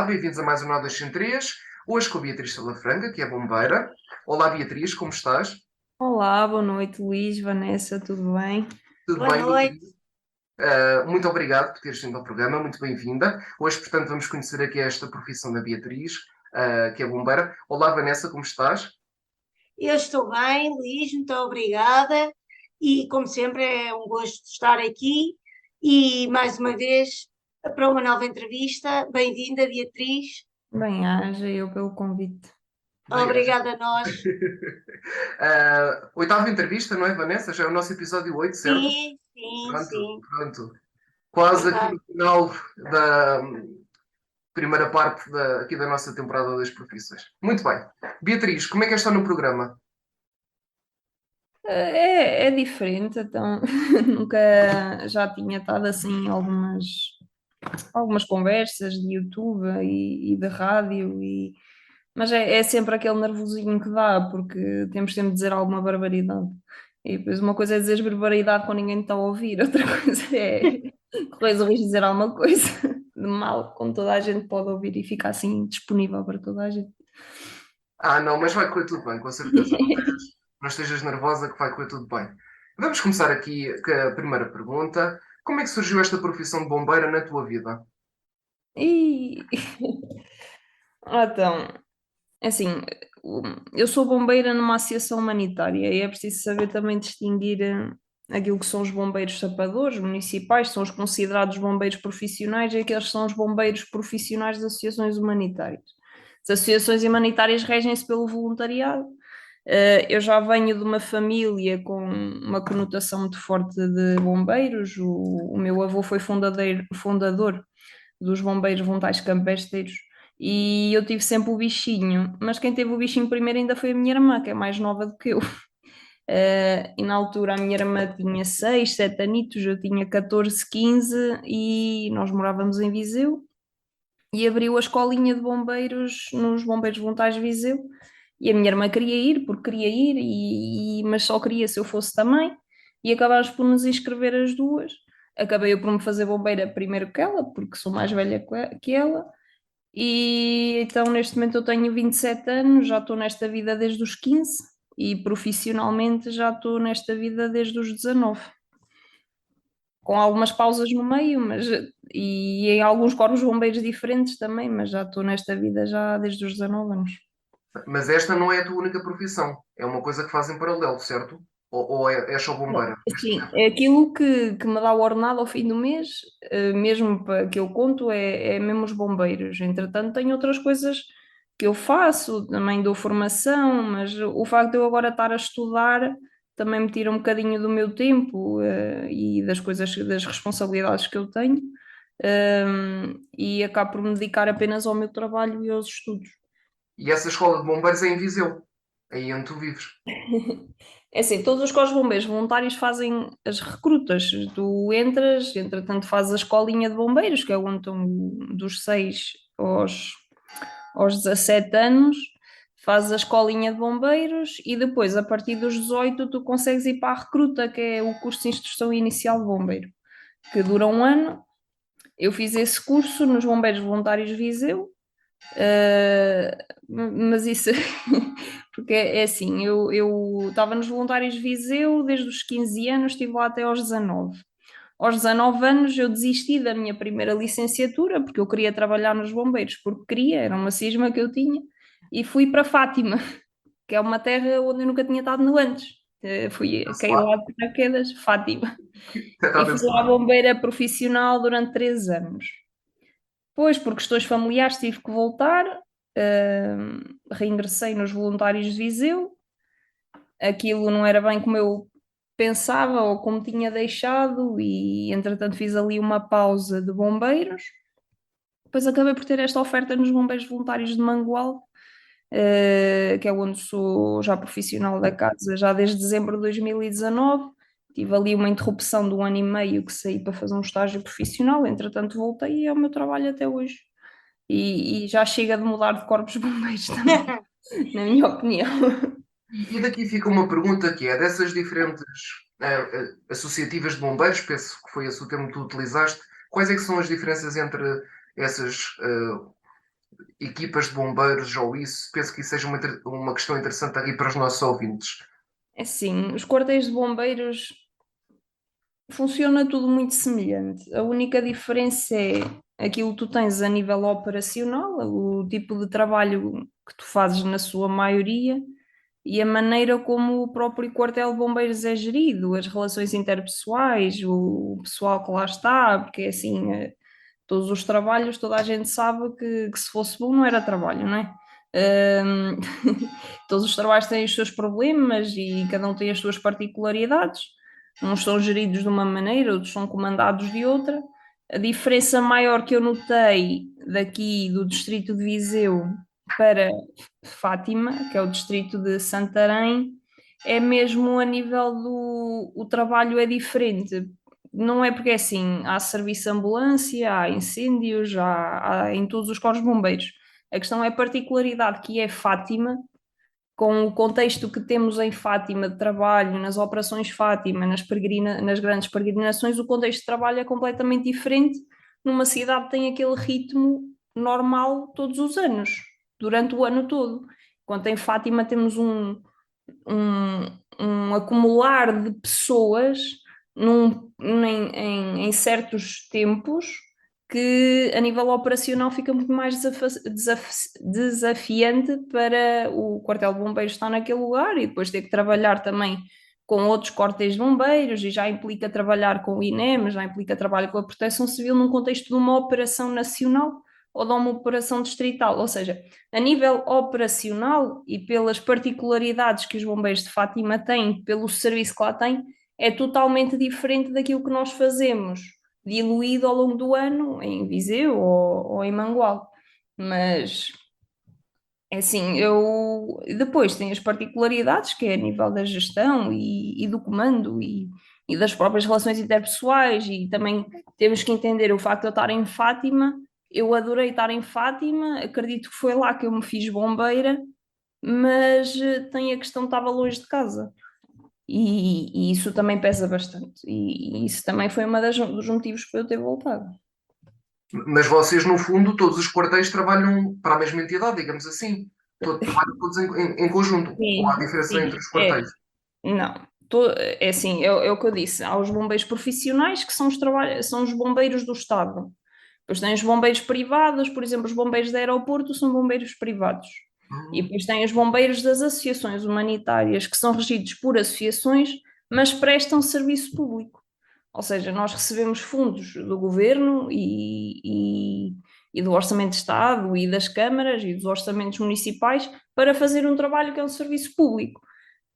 bem-vindos a mais um Nó 203. Hoje com a Beatriz Salafranca, que é bombeira. Olá, Beatriz, como estás? Olá, boa noite, Luís, Vanessa, tudo bem? Tudo Boa bem, noite. Beatriz? Muito obrigado por teres vindo ao programa, muito bem-vinda. Hoje, portanto, vamos conhecer aqui esta profissão da Beatriz, que é bombeira. Olá, Vanessa, como estás? Eu estou bem, Luís, muito obrigada. E, como sempre, é um gosto estar aqui. E, mais uma vez, para uma nova entrevista. Bem-vinda, Beatriz. Bem-aja eu pelo convite. Bem, Obrigada a nós. oitava entrevista, não é, Vanessa? Já é o nosso episódio 8, certo? Sim, sim, Pronto, sim, pronto. Quase aqui verdade. no final da primeira parte aqui da nossa temporada das profissões. Muito bem. Beatriz, como é que está no programa? É diferente, então nunca já tinha estado assim em algumas conversas de YouTube e de rádio, mas é sempre aquele nervosinho que dá, porque temos sempre de dizer alguma barbaridade. E depois uma coisa é dizer barbaridade quando ninguém está a ouvir, outra coisa é correr o risco de dizer alguma coisa de mal, quando toda a gente pode ouvir e ficar assim disponível para toda a gente. Ah, não, mas vai correr tudo bem, com certeza. Não estejas nervosa que vai correr tudo bem. Vamos começar aqui com a primeira pergunta. Como é que surgiu esta profissão de bombeira na tua vida? E então, assim, eu sou bombeira numa associação humanitária e é preciso saber também distinguir aquilo que são os bombeiros sapadores municipais, são os considerados bombeiros profissionais, e aqueles que são os bombeiros profissionais das associações humanitárias. As associações humanitárias regem-se pelo voluntariado. Eu já venho de uma família com uma conotação muito forte de bombeiros. O meu avô foi fundador dos bombeiros voluntários campesteiros e eu tive sempre o bichinho, mas quem teve o bichinho primeiro ainda foi a minha irmã, que é mais nova do que eu. E na altura a minha irmã tinha 6, 7 anitos, eu tinha 14, 15 e nós morávamos em Viseu e abriu a escolinha de bombeiros nos Bombeiros Voluntários de Viseu. E a minha irmã queria ir, porque queria ir, mas só queria se eu fosse também. E acabámos por nos inscrever as duas. Acabei eu por me fazer bombeira primeiro que ela, porque sou mais velha que ela. E então neste momento eu tenho 27 anos, já estou nesta vida desde os 15 e profissionalmente já estou nesta vida desde os 19, com algumas pausas no meio, e em alguns corpos bombeiros diferentes também, mas já estou nesta vida já desde os 19 anos. Mas esta não é a tua única profissão. É uma coisa que fazem em paralelo, certo? Ou é só bombeira? Sim, é aquilo que me dá o ordenado ao fim do mês, mesmo para que eu conto, é mesmo os bombeiros. Entretanto, tenho outras coisas que eu faço, também dou formação, mas o facto de eu agora estar a estudar também me tira um bocadinho do meu tempo, e das coisas, das responsabilidades que eu tenho, e acabo por me dedicar apenas ao meu trabalho e aos estudos. E essa escola de bombeiros é em Viseu, aí onde tu vives. É assim, todos os corpos de bombeiros voluntários fazem as recrutas. Tu entras, entretanto fazes a escolinha de bombeiros, que é onde estão dos 6 aos 17 anos, fazes a escolinha de bombeiros e depois, a partir dos 18, tu consegues ir para a recruta, que é o curso de instrução inicial de bombeiro, que dura um ano. Eu fiz esse curso nos Bombeiros Voluntários de Viseu. Mas isso, porque é assim, eu estava nos Voluntários de Viseu desde os 15 anos, estive lá até aos 19. Aos 19 anos eu desisti da minha primeira licenciatura, porque eu queria trabalhar nos bombeiros, porque queria, era uma cisma que eu tinha, e fui para Fátima, que é uma terra onde eu nunca tinha estado antes. Está-se Caí lá. lá de paraquedas, Fátima, e fui Está-se lá lá. bombeira profissional durante 3 anos. Pois, por questões familiares tive que voltar, reingressei nos voluntários de Viseu, aquilo não era bem como eu pensava ou como tinha deixado e entretanto fiz ali uma pausa de bombeiros, depois acabei por ter esta oferta nos bombeiros voluntários de Mangualde, que é onde sou já profissional da casa já desde dezembro de 2019. Tive ali uma interrupção de um ano e meio que saí para fazer um estágio profissional, entretanto voltei e é o meu trabalho até hoje. E já chega de mudar de corpos de bombeiros também, na minha opinião. E daqui fica uma pergunta que é, dessas diferentes associativas de bombeiros, penso que foi esse o termo que tu utilizaste, quais é que são as diferenças entre essas equipas de bombeiros ou isso, penso que isso seja uma questão interessante aqui para os nossos ouvintes. É assim, os quartéis de bombeiros funciona tudo muito semelhante. A única diferença é aquilo que tu tens a nível operacional, o tipo de trabalho que tu fazes na sua maioria e a maneira como o próprio quartel de bombeiros é gerido, as relações interpessoais, o pessoal que lá está, porque é assim, todos os trabalhos, toda a gente sabe que se fosse bom não era trabalho, não é? Hum, todos os trabalhos têm os seus problemas e cada um tem as suas particularidades. Uns são geridos de uma maneira, outros são comandados de outra. A diferença maior que eu notei daqui do distrito de Viseu para Fátima, que é o distrito de Santarém, é mesmo a nível do o trabalho é diferente. Não é porque é assim, há serviço de ambulância, há incêndios, há em todos os corpos de bombeiros. A questão é a particularidade que é Fátima, com o contexto que temos em Fátima de trabalho, nas operações Fátima, nas grandes peregrinações, o contexto de trabalho é completamente diferente. Numa cidade que tem aquele ritmo normal todos os anos, durante o ano todo. Enquanto em Fátima temos um, um acumular de pessoas em certos tempos que a nível operacional fica muito mais desafiante para o quartel de bombeiros estar naquele lugar e depois ter que trabalhar também com outros quartéis de bombeiros e já implica trabalhar com o INEM, já implica trabalho com a Proteção Civil num contexto de uma operação nacional ou de uma operação distrital, ou seja, a nível operacional e pelas particularidades que os bombeiros de Fátima têm, pelo serviço que lá têm, é totalmente diferente daquilo que nós fazemos diluído ao longo do ano em Viseu ou em Mangual. Mas é assim, eu depois tem as particularidades que é a nível da gestão e do comando e das próprias relações interpessoais e também temos que entender o facto de eu estar em Fátima. Eu adorei estar em Fátima, acredito que foi lá que eu me fiz bombeira, mas tem a questão de estava longe de casa. E isso também pesa bastante. E isso também foi dos motivos para eu ter voltado. Mas vocês, no fundo, todos os quartéis trabalham para a mesma entidade, digamos assim. Trabalham todos em conjunto, ou há Sim, diferença entre sim, os quartéis? não. É assim, é o que eu disse. Há os bombeiros profissionais que são são os bombeiros do Estado. Depois tem os bombeiros privados, por exemplo, os bombeiros de aeroporto são bombeiros privados. E Hum, depois tem os bombeiros das associações humanitárias, que são regidos por associações, mas prestam serviço público. Ou seja, nós recebemos fundos do governo e do Orçamento de Estado e das câmaras e dos orçamentos municipais para fazer um trabalho que é um serviço público.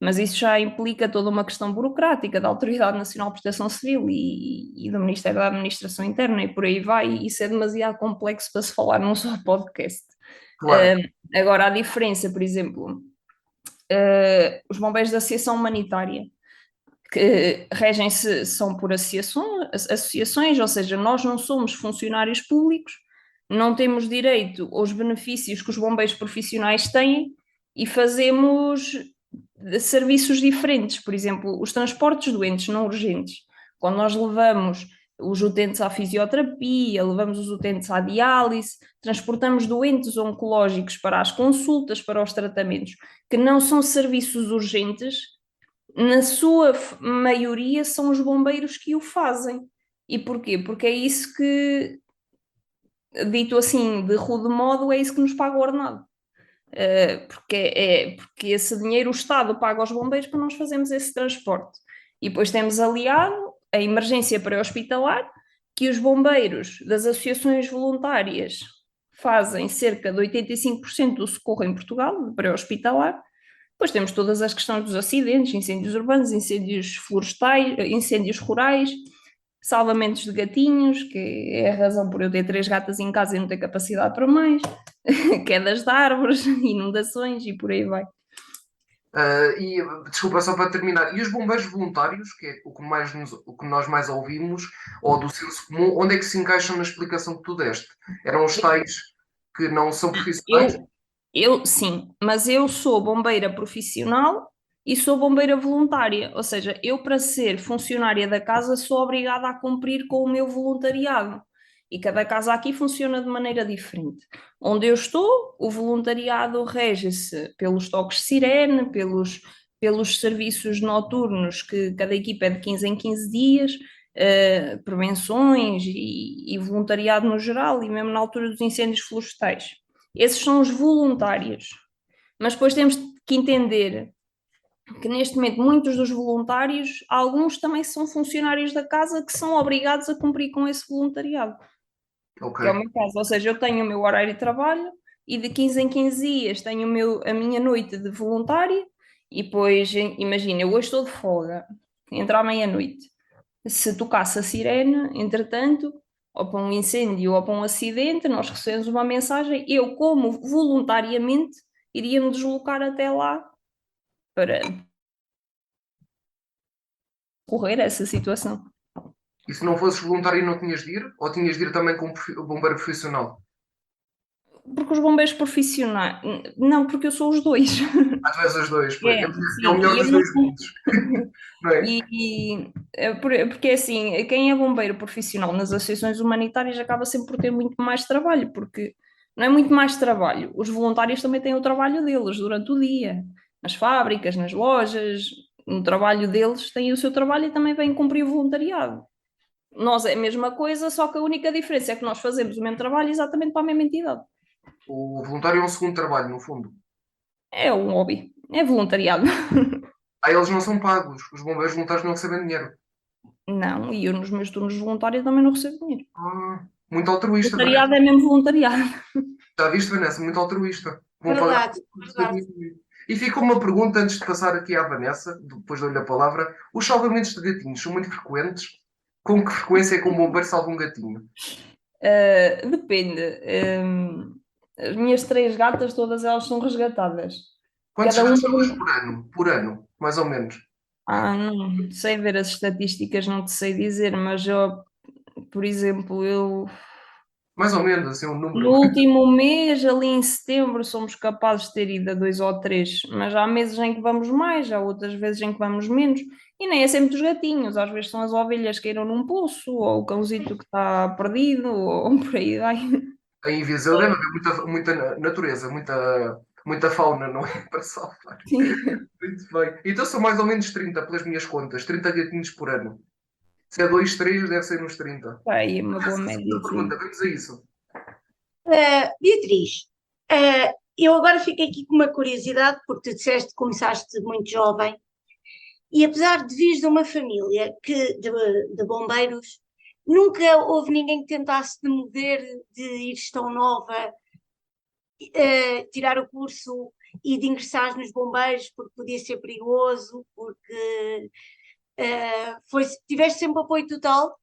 Mas isso já implica toda uma questão burocrática da Autoridade Nacional de Proteção Civil e do Ministério da Administração Interna e por aí vai, e isso é demasiado complexo para se falar num só podcast. claro. Agora, a diferença, por exemplo, os bombeiros da Associação Humanitária, que regem-se, são por associações, ou seja, nós não somos funcionários públicos, não temos direito aos benefícios que os bombeiros profissionais têm e fazemos serviços diferentes, por exemplo, os transportes doentes não urgentes. Quando nós levamos os utentes à fisioterapia, levamos os utentes à diálise, transportamos doentes oncológicos para as consultas, para os tratamentos, que não são serviços urgentes, na sua maioria são os bombeiros que o fazem. E porquê? Porque é isso que, dito assim, de rude modo, é isso que nos paga o ordenado. Porque esse dinheiro o Estado paga aos bombeiros para nós fazermos esse transporte. E depois temos aliado a emergência pré-hospitalar, que os bombeiros das associações voluntárias fazem cerca de 85% do socorro em Portugal, pré-hospitalar. Depois temos todas as questões dos acidentes, incêndios urbanos, incêndios florestais, incêndios rurais, salvamentos de gatinhos, que é a razão por eu ter 3 gatas em casa e não ter capacidade para mais, quedas de árvores, inundações e por aí vai. E desculpa, só para terminar, e os bombeiros voluntários, que é o que nós mais ouvimos, ou do senso comum, onde é que se encaixam na explicação que tu deste? Eram os tais que não são profissionais? Sim, mas eu sou bombeira profissional e sou bombeira voluntária, ou seja, eu para ser funcionária da casa sou obrigada a cumprir com o meu voluntariado. E cada casa aqui funciona de maneira diferente. Onde eu estou, o voluntariado rege-se pelos toques de sirene, pelos serviços noturnos, que cada equipa é de 15 em 15 dias, prevenções e voluntariado no geral, e mesmo na altura dos incêndios florestais. Esses são os voluntários. Mas depois temos que entender que neste momento muitos dos voluntários, alguns também são funcionários da casa que são obrigados a cumprir com esse voluntariado, Ok. que é o meu caso. Ou seja, eu tenho o meu horário de trabalho e de 15 em 15 dias tenho a minha noite de voluntário e depois, imagina, eu hoje estou de folga, entra à meia-noite. Se tocasse a sirene, entretanto, ou para um incêndio ou para um acidente, nós recebemos uma mensagem, eu, como voluntariamente, iria me deslocar até lá para correr essa situação. E se não fosses voluntário não tinhas de ir? Ou tinhas de ir também como bombeiro profissional? Porque os bombeiros profissionais. Não, porque eu sou os dois. Ah, tu és os dois, pois. É, É o sim, melhor e eu dos não. dois mundos, não é? Porque assim, quem é bombeiro profissional nas associações humanitárias acaba sempre por ter muito mais trabalho, porque não é muito mais trabalho. Os voluntários também têm o trabalho deles durante o dia, nas fábricas, nas lojas, no trabalho deles têm o seu trabalho e também vêm cumprir o voluntariado. Nós é a mesma coisa, só que a única diferença é que nós fazemos o mesmo trabalho exatamente para a mesma entidade. O voluntário é um segundo trabalho, no fundo. É um hobby, é voluntariado. Ah, eles não são pagos. Os bombeiros voluntários não recebem dinheiro. Não, e eu nos meus turnos voluntários também não recebo dinheiro. Ah, muito altruísta, Voluntariado Vanessa. é mesmo voluntariado. Já viste, Vanessa? Muito altruísta. Vão pagar Verdade, por verdade. E fica uma pergunta antes de passar aqui à Vanessa, depois dou-lhe a palavra. Os salvamentos de gatinhos são muito frequentes? Com que frequência é que um bombeiro salva um gatinho? Depende. As minhas três gatas, todas elas são resgatadas. Quantos Cada uma. resgates por ano? Por ano, mais ou menos. Não sei ver as estatísticas, não te sei dizer, mas eu, por exemplo, eu Mais ou menos, assim, um no número. último mês, ali em setembro, somos capazes de ter ido a dois ou três, mas há meses em que vamos mais, há outras vezes em que vamos menos, e nem é sempre dos gatinhos, às vezes são as ovelhas que caíram num poço, ou o cãozito que está perdido, ou por aí vai. Em Viseu deve haver muita natureza, muita fauna, não é? Para salvar. Sim, Muito bem. Então são mais ou menos 30 pelas minhas contas. 30 gatinhos por ano. Se é 2, 3, deve ser uns 30. vai, é uma boa Essa segunda média, pergunta, sim. vamos a isso. Beatriz, eu agora fiquei aqui com uma curiosidade, porque tu disseste que começaste muito jovem, e apesar de vires de uma família de bombeiros, nunca houve ninguém que tentasse demover de ires tão nova, tirar o curso e de ingressar nos bombeiros, porque podia ser perigoso, porque tiveste sempre apoio total.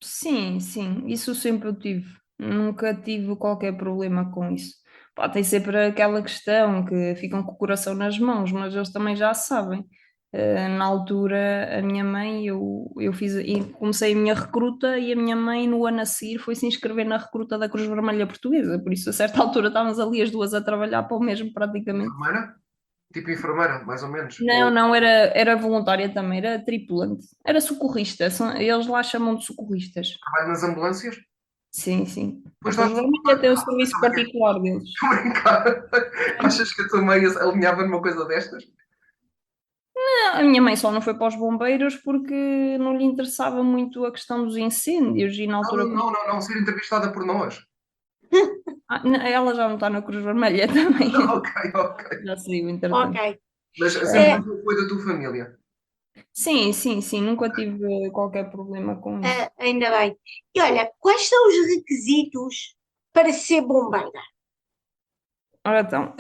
Sim, sim, isso sempre eu tive. Nunca tive qualquer problema com isso. Pá, tem sempre aquela questão que ficam com o coração nas mãos, mas eles também já sabem. Na altura, a minha mãe, eu fiz, e comecei a minha recruta e a minha mãe, no ano a seguir, foi se inscrever na recruta da Cruz Vermelha Portuguesa. Por isso, a certa altura, estávamos ali as duas a trabalhar para o mesmo, praticamente. Enfermeira? Tipo enfermeira, mais ou menos. Não, Ou não, era voluntária também, era tripulante, era socorrista, eles lá chamam de socorristas. trabalho nas ambulâncias? Sim, sim. A Depois Cruz estás Vermelha tem um serviço a particular deles. brincar. Achas que a tua mãe alinhava numa coisa destas? A minha mãe só não foi para os bombeiros porque não lhe interessava muito a questão dos incêndios e na Não, altura não, não, não, não, ser entrevistada por nós. ela já não está na Cruz Vermelha também. Ok, ok. Já saiu, Ok. entretanto. Mas sempre Eh, muito apoio da tua família. Sim, sim, sim, nunca tive qualquer problema com isso. ainda bem. E olha, quais são os requisitos para ser bombeira? Ora então,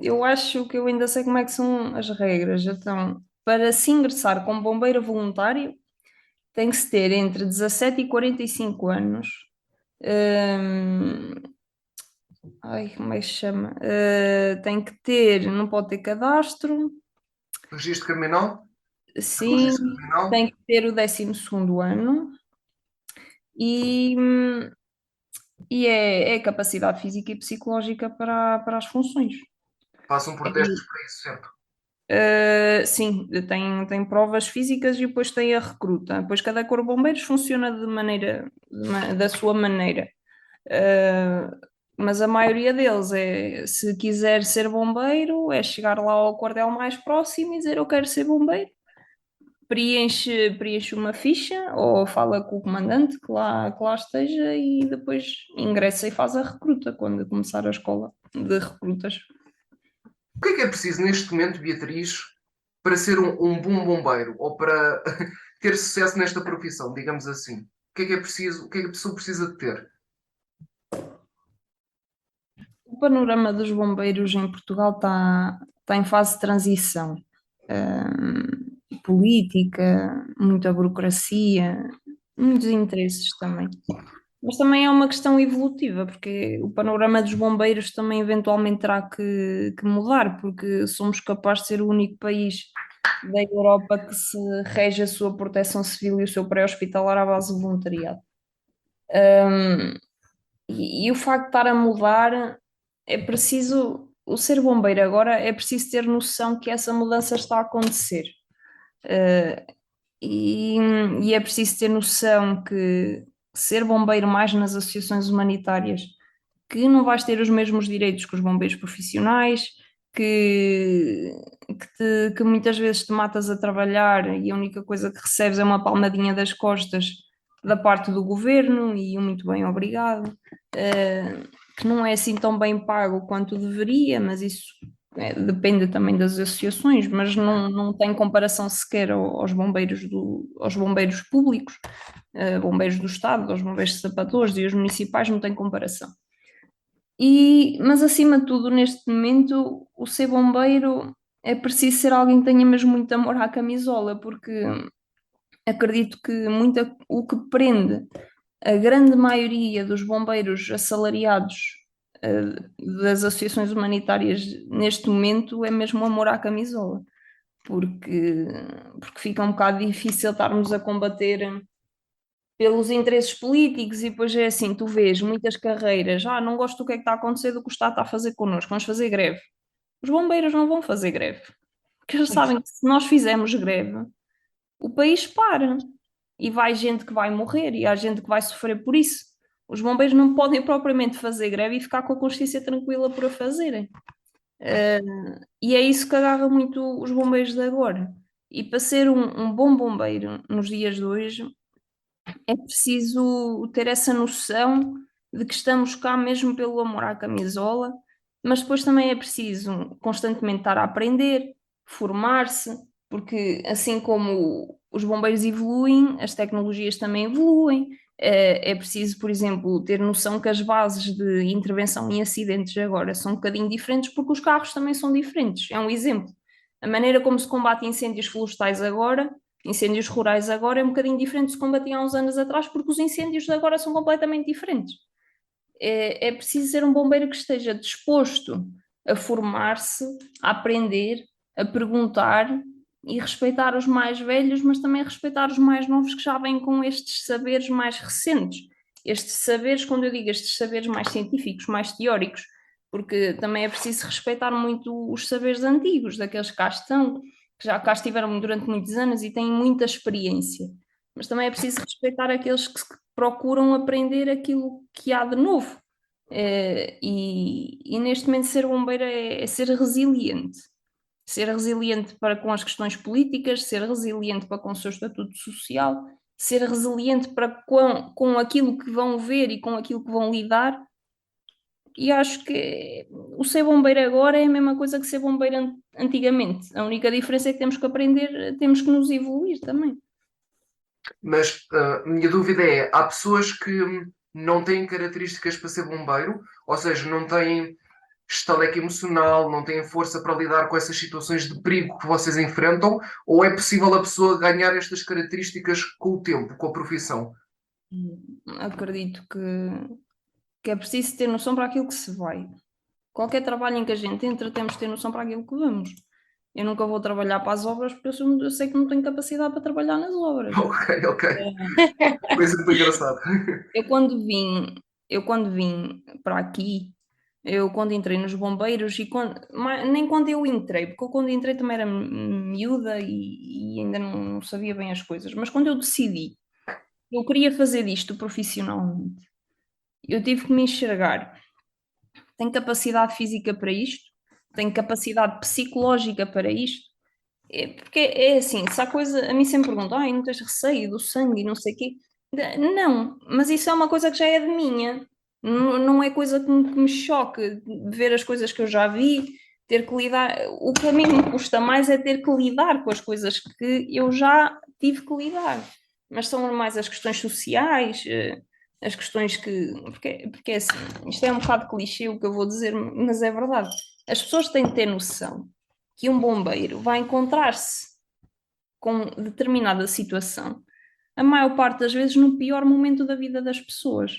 eu acho que eu ainda sei como é que são as regras. Então, para se ingressar como bombeiro voluntário, tem que se ter entre 17 e 45 anos. Hum, Ai, como é que se chama? Tem que ter, não pode ter cadastro, Registro criminal? sim, Registro criminal? tem que ter o 12º ano e, hum, e é capacidade física e psicológica para as funções. Passam por testes para isso, certo? Sim, tem provas físicas e depois tem a recruta. Depois cada corpo de bombeiros funciona da sua maneira. Uh, mas a maioria deles se quiser ser bombeiro, é chegar lá ao quartel mais próximo e dizer eu quero ser bombeiro. Preenche uma ficha ou fala com o comandante que lá esteja e depois ingressa e faz a recruta quando começar a escola de recrutas. O que é preciso neste momento, Beatriz, para ser um bom bombeiro ou para ter sucesso nesta profissão, digamos assim? O que é preciso, o que é que a pessoa precisa de ter? O panorama dos bombeiros em Portugal está em fase de transição. Política, muita burocracia, muitos interesses também. Mas também é uma questão evolutiva, porque o panorama dos bombeiros também eventualmente terá que mudar, porque somos capazes de ser o único país da Europa que se rege a sua proteção civil e o seu pré-hospitalar à base de voluntariado. E o facto de estar a mudar, é preciso, o ser bombeiro agora é preciso ter noção que essa mudança está a acontecer. Uh, e, e é preciso ter noção que ser bombeiro mais nas associações humanitárias, que não vais ter os mesmos direitos que os bombeiros profissionais, que, que muitas vezes te matas a trabalhar e a única coisa que recebes é uma palmadinha das costas da parte do governo e um muito bem obrigado, que não é assim tão bem pago quanto deveria, mas isso depende também das associações, mas não tem comparação sequer aos bombeiros públicos, bombeiros do Estado, aos bombeiros sapadores e os municipais, não tem comparação. Mas acima de tudo, neste momento, o ser bombeiro é preciso ser alguém que tenha mesmo muito amor à camisola, porque acredito que o que prende a grande maioria dos bombeiros assalariados das associações humanitárias neste momento é mesmo o amor à camisola, porque fica um bocado difícil estarmos a combater pelos interesses políticos e depois é assim, tu vês muitas carreiras, não gosto do que é que está a acontecer, do que o Estado está a fazer connosco, vamos fazer greve. Os bombeiros não vão fazer greve, porque eles sabem que se nós fizermos greve, o país para e vai gente que vai morrer e há gente que vai sofrer por isso. Os bombeiros não podem propriamente fazer greve e ficar com a consciência tranquila por a fazerem. E é isso que agarra muito os bombeiros de agora. E para ser um bom bombeiro nos dias de hoje, é preciso ter essa noção de que estamos cá mesmo pelo amor à camisola, mas depois também é preciso constantemente estar a aprender, formar-se, porque assim como os bombeiros evoluem, as tecnologias também evoluem. É preciso, por exemplo, ter noção que as bases de intervenção em acidentes agora são um bocadinho diferentes, porque os carros também são diferentes. É um exemplo. A maneira como se combate incêndios florestais agora, incêndios rurais agora, é um bocadinho diferente de se combatia há uns anos atrás, porque os incêndios de agora são completamente diferentes. É preciso ser um bombeiro que esteja disposto a formar-se, a aprender, a perguntar e respeitar os mais velhos, mas também respeitar os mais novos que já vêm com estes saberes mais recentes. Estes saberes, quando eu digo estes saberes mais científicos, mais teóricos, porque também é preciso respeitar muito os saberes antigos, daqueles que cá estão, que já cá estiveram durante muitos anos e têm muita experiência. Mas também é preciso respeitar aqueles que procuram aprender aquilo que há de novo. E neste momento ser bombeiro é ser resiliente. Ser resiliente para com as questões políticas, ser resiliente para com o seu estatuto social, ser resiliente para com aquilo que vão ver e com aquilo que vão lidar. E acho que o ser bombeiro agora é a mesma coisa que ser bombeiro antigamente. A única diferença é que temos que aprender, temos que nos evoluir também. Mas a minha dúvida é: há pessoas que não têm características para ser bombeiro, ou seja, não têm estaleca emocional, não têm força para lidar com essas situações de perigo que vocês enfrentam, ou é possível a pessoa ganhar estas características com o tempo, com a profissão? Acredito que é preciso ter noção para aquilo que se vai. Qualquer trabalho em que a gente entra, temos de ter noção para aquilo que vamos. Eu nunca vou trabalhar para as obras porque eu sei que não tenho capacidade para trabalhar nas obras. Ok, ok. Coisa muito engraçada. Eu quando vim para aqui, Eu quando entrei nos bombeiros nem quando eu entrei, porque eu quando entrei também era miúda e ainda não sabia bem as coisas, mas quando eu decidi, eu queria fazer isto profissionalmente, eu tive que me enxergar. Tenho capacidade física para isto? Tenho capacidade psicológica para isto? Porque é assim, se há coisa, a mim sempre perguntam, ai, não tens receio do sangue e não sei o quê. Não, mas isso é uma coisa que já é de minha. Não é coisa que me choque ver as coisas que eu já vi, ter que lidar. O que a mim me custa mais é ter que lidar com as coisas que eu já tive que lidar. Mas são mais as questões sociais, as questões que. Porque é assim, isto é um bocado clichê o que eu vou dizer, mas é verdade. As pessoas têm de ter noção que um bombeiro vai encontrar-se com determinada situação, a maior parte das vezes no pior momento da vida das pessoas.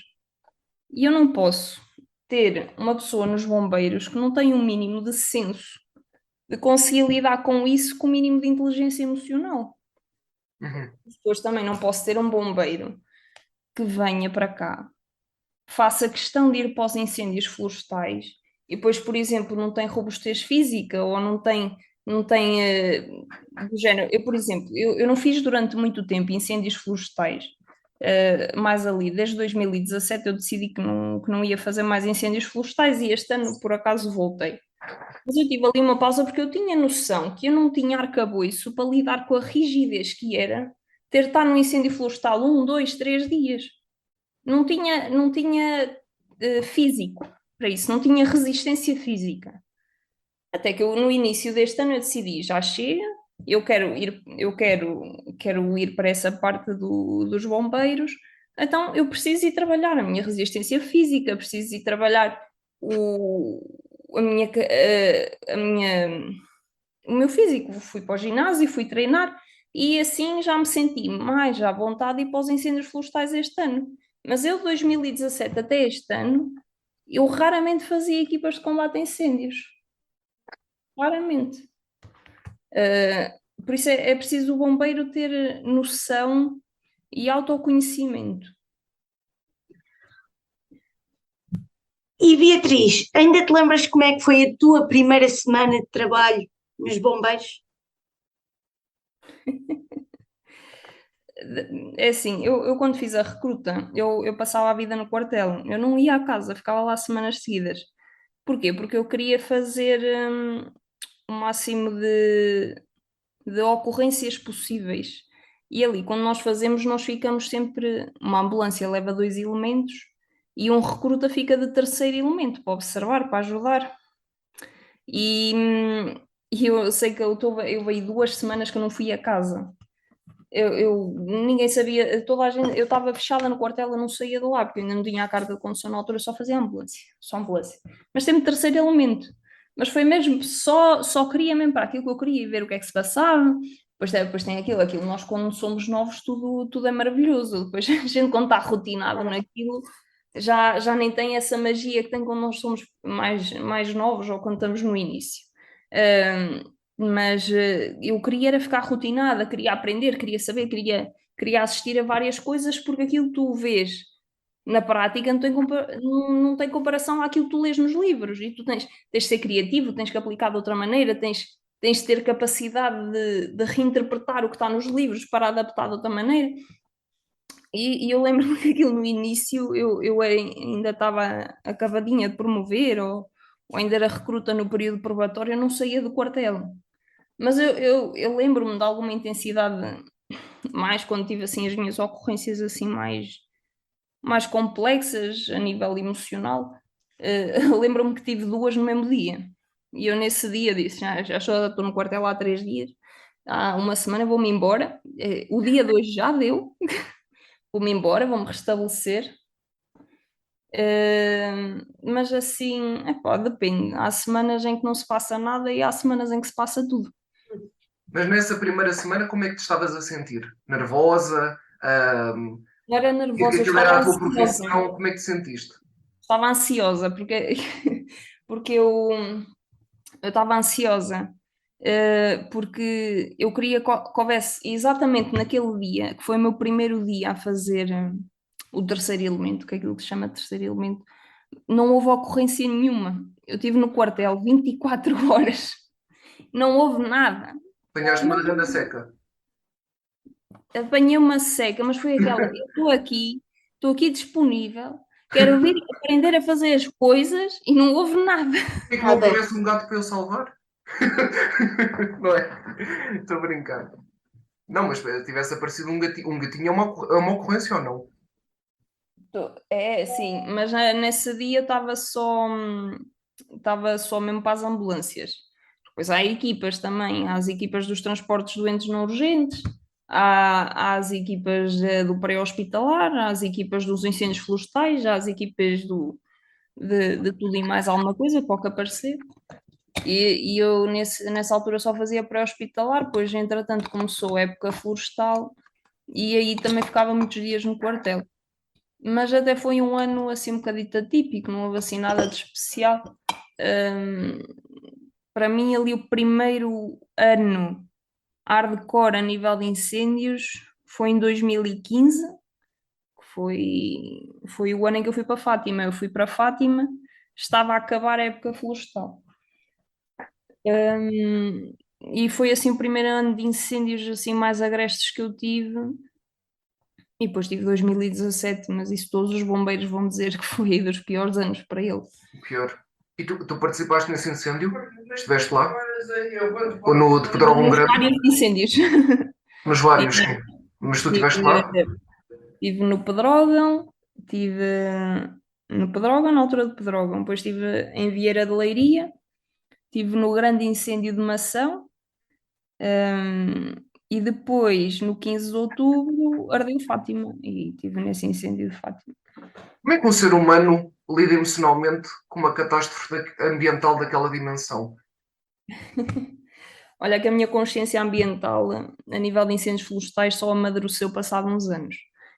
E eu não posso ter uma pessoa nos bombeiros que não tem um mínimo de senso, de conseguir lidar com isso com o mínimo de inteligência emocional. Uhum. Depois também não posso ter um bombeiro que venha para cá, faça questão de ir para os incêndios florestais e depois, por exemplo, não tem robustez física ou não tem do género. Eu, por exemplo, eu não fiz durante muito tempo incêndios florestais, mais ali, desde 2017 eu decidi que não ia fazer mais incêndios florestais e este ano, por acaso, voltei. Mas eu tive ali uma pausa porque eu tinha noção que eu não tinha arcabouço para lidar com a rigidez que era ter de estar no incêndio florestal 1, 2, 3 dias. Não tinha físico para isso, não tinha resistência física. Até que eu, no início deste ano, eu decidi, já chega, eu quero ir para essa parte dos bombeiros, então eu preciso ir trabalhar a minha resistência física, preciso ir trabalhar o, a minha, ca- a minha, o meu físico. Fui para o ginásio, fui treinar e assim já me senti mais à vontade de ir para os incêndios florestais este ano. Mas eu, de 2017 até este ano, eu raramente fazia equipas de combate a incêndios. Raramente. Por isso é preciso o bombeiro ter noção e autoconhecimento. E Beatriz, ainda te lembras como é que foi a tua primeira semana de trabalho nos bombeiros? É assim, eu quando fiz a recruta, eu passava a vida no quartel, eu não ia à casa, ficava lá semanas seguidas. Porquê? Porque eu queria fazer o máximo de ocorrências possíveis. E ali, quando nós fazemos, nós ficamos sempre. Uma ambulância leva 2 elementos e um recruta fica de terceiro elemento para observar, para ajudar. E, e eu sei que eu veio 2 semanas que eu não fui a casa. Ninguém sabia, toda a gente, eu estava fechada no quartel, eu não saía de lá, porque eu ainda não tinha a carta de condução na altura, só fazia ambulância, só ambulância. Mas sempre terceiro elemento. Mas foi mesmo, só queria mesmo para aquilo que eu queria e ver o que é que se passava. Depois tem aquilo, nós quando somos novos tudo é maravilhoso. Depois a gente quando está rotinado naquilo, já nem tem essa magia que tem quando nós somos mais novos ou quando estamos no início. Mas eu queria era ficar rotinada, queria aprender, queria saber, queria assistir a várias coisas, porque aquilo que tu vês na prática não tem comparação àquilo que tu lês nos livros, e tu tens de ser criativo, tens que aplicar de outra maneira, tens de ter capacidade de reinterpretar o que está nos livros para adaptar de outra maneira. E eu lembro-me que aquilo no início eu ainda estava acabadinha de promover, ou ainda era recruta no período probatório, eu não saía do quartel. Mas eu lembro-me de alguma intensidade mais quando tive assim as minhas ocorrências assim mais complexas a nível emocional. Lembro-me que tive 2 no mesmo dia. E eu nesse dia disse, já estou no quartel há 3 dias, há uma semana vou-me embora. O dia de hoje já deu, vou-me embora, vou-me restabelecer. Mas assim, epá, depende. Há semanas em que não se passa nada e há semanas em que se passa tudo. Mas nessa primeira semana, como é que te estavas a sentir? Nervosa? Não era Que nervosa, eu aquilo estava era a tua ansiosa. profissão? Como é que te sentiste? Estava ansiosa porque, porque eu estava ansiosa, porque eu queria que houvesse exatamente naquele dia, que foi o meu primeiro dia a fazer o terceiro elemento, que é aquilo que se chama terceiro elemento, não houve ocorrência nenhuma. Eu estive no quartel 24 horas, não houve nada. Apanhaste uma grande seca. Apanhei uma seca, mas foi aquela, eu estou aqui disponível, quero vir aprender a fazer as coisas e não houve nada. E que não Nada. aparece um gato para eu salvar? Não é? Estou a brincar. Não, mas se tivesse aparecido um gatinho é uma ocorrência ou não? É, sim, mas nesse dia estava só mesmo para as ambulâncias. Depois há equipas também, há as equipas dos transportes de doentes não urgentes, há as equipas do pré-hospitalar, há as equipas dos incêndios florestais, há as equipas de tudo e mais alguma coisa, para o que aparecer. E eu nessa altura só fazia pré-hospitalar, depois entretanto começou a época florestal e aí também ficava muitos dias no quartel. Mas até foi um ano assim um bocadito atípico, não houve assim nada de especial. Hum, para mim, ali o primeiro ano hardcore a nível de incêndios foi em 2015, que foi o ano em que eu fui para Fátima. Eu fui para Fátima, estava a acabar a época florestal. E foi assim o primeiro ano de incêndios assim mais agrestes que eu tive. E depois tive 2017, mas isso todos os bombeiros vão dizer que foi dos piores anos para ele. O pior. E tu participaste nesse incêndio? Estiveste lá? Ou no de Pedrógão Nos Grande? vários incêndios. Nos vários, sim. Tive, Mas tu estiveste lá? tive, tive no Pedrógão, tive no Pedrógão, na altura de Pedrógão, depois estive em Vieira de Leiria, estive no grande incêndio de Mação, e depois, no 15 de outubro, ardeu Fátima, e estive nesse incêndio de Fátima. Como é que um ser humano lida emocionalmente com uma catástrofe ambiental daquela dimensão? Olha que a minha consciência ambiental a nível de incêndios florestais só amadureceu passado uns anos.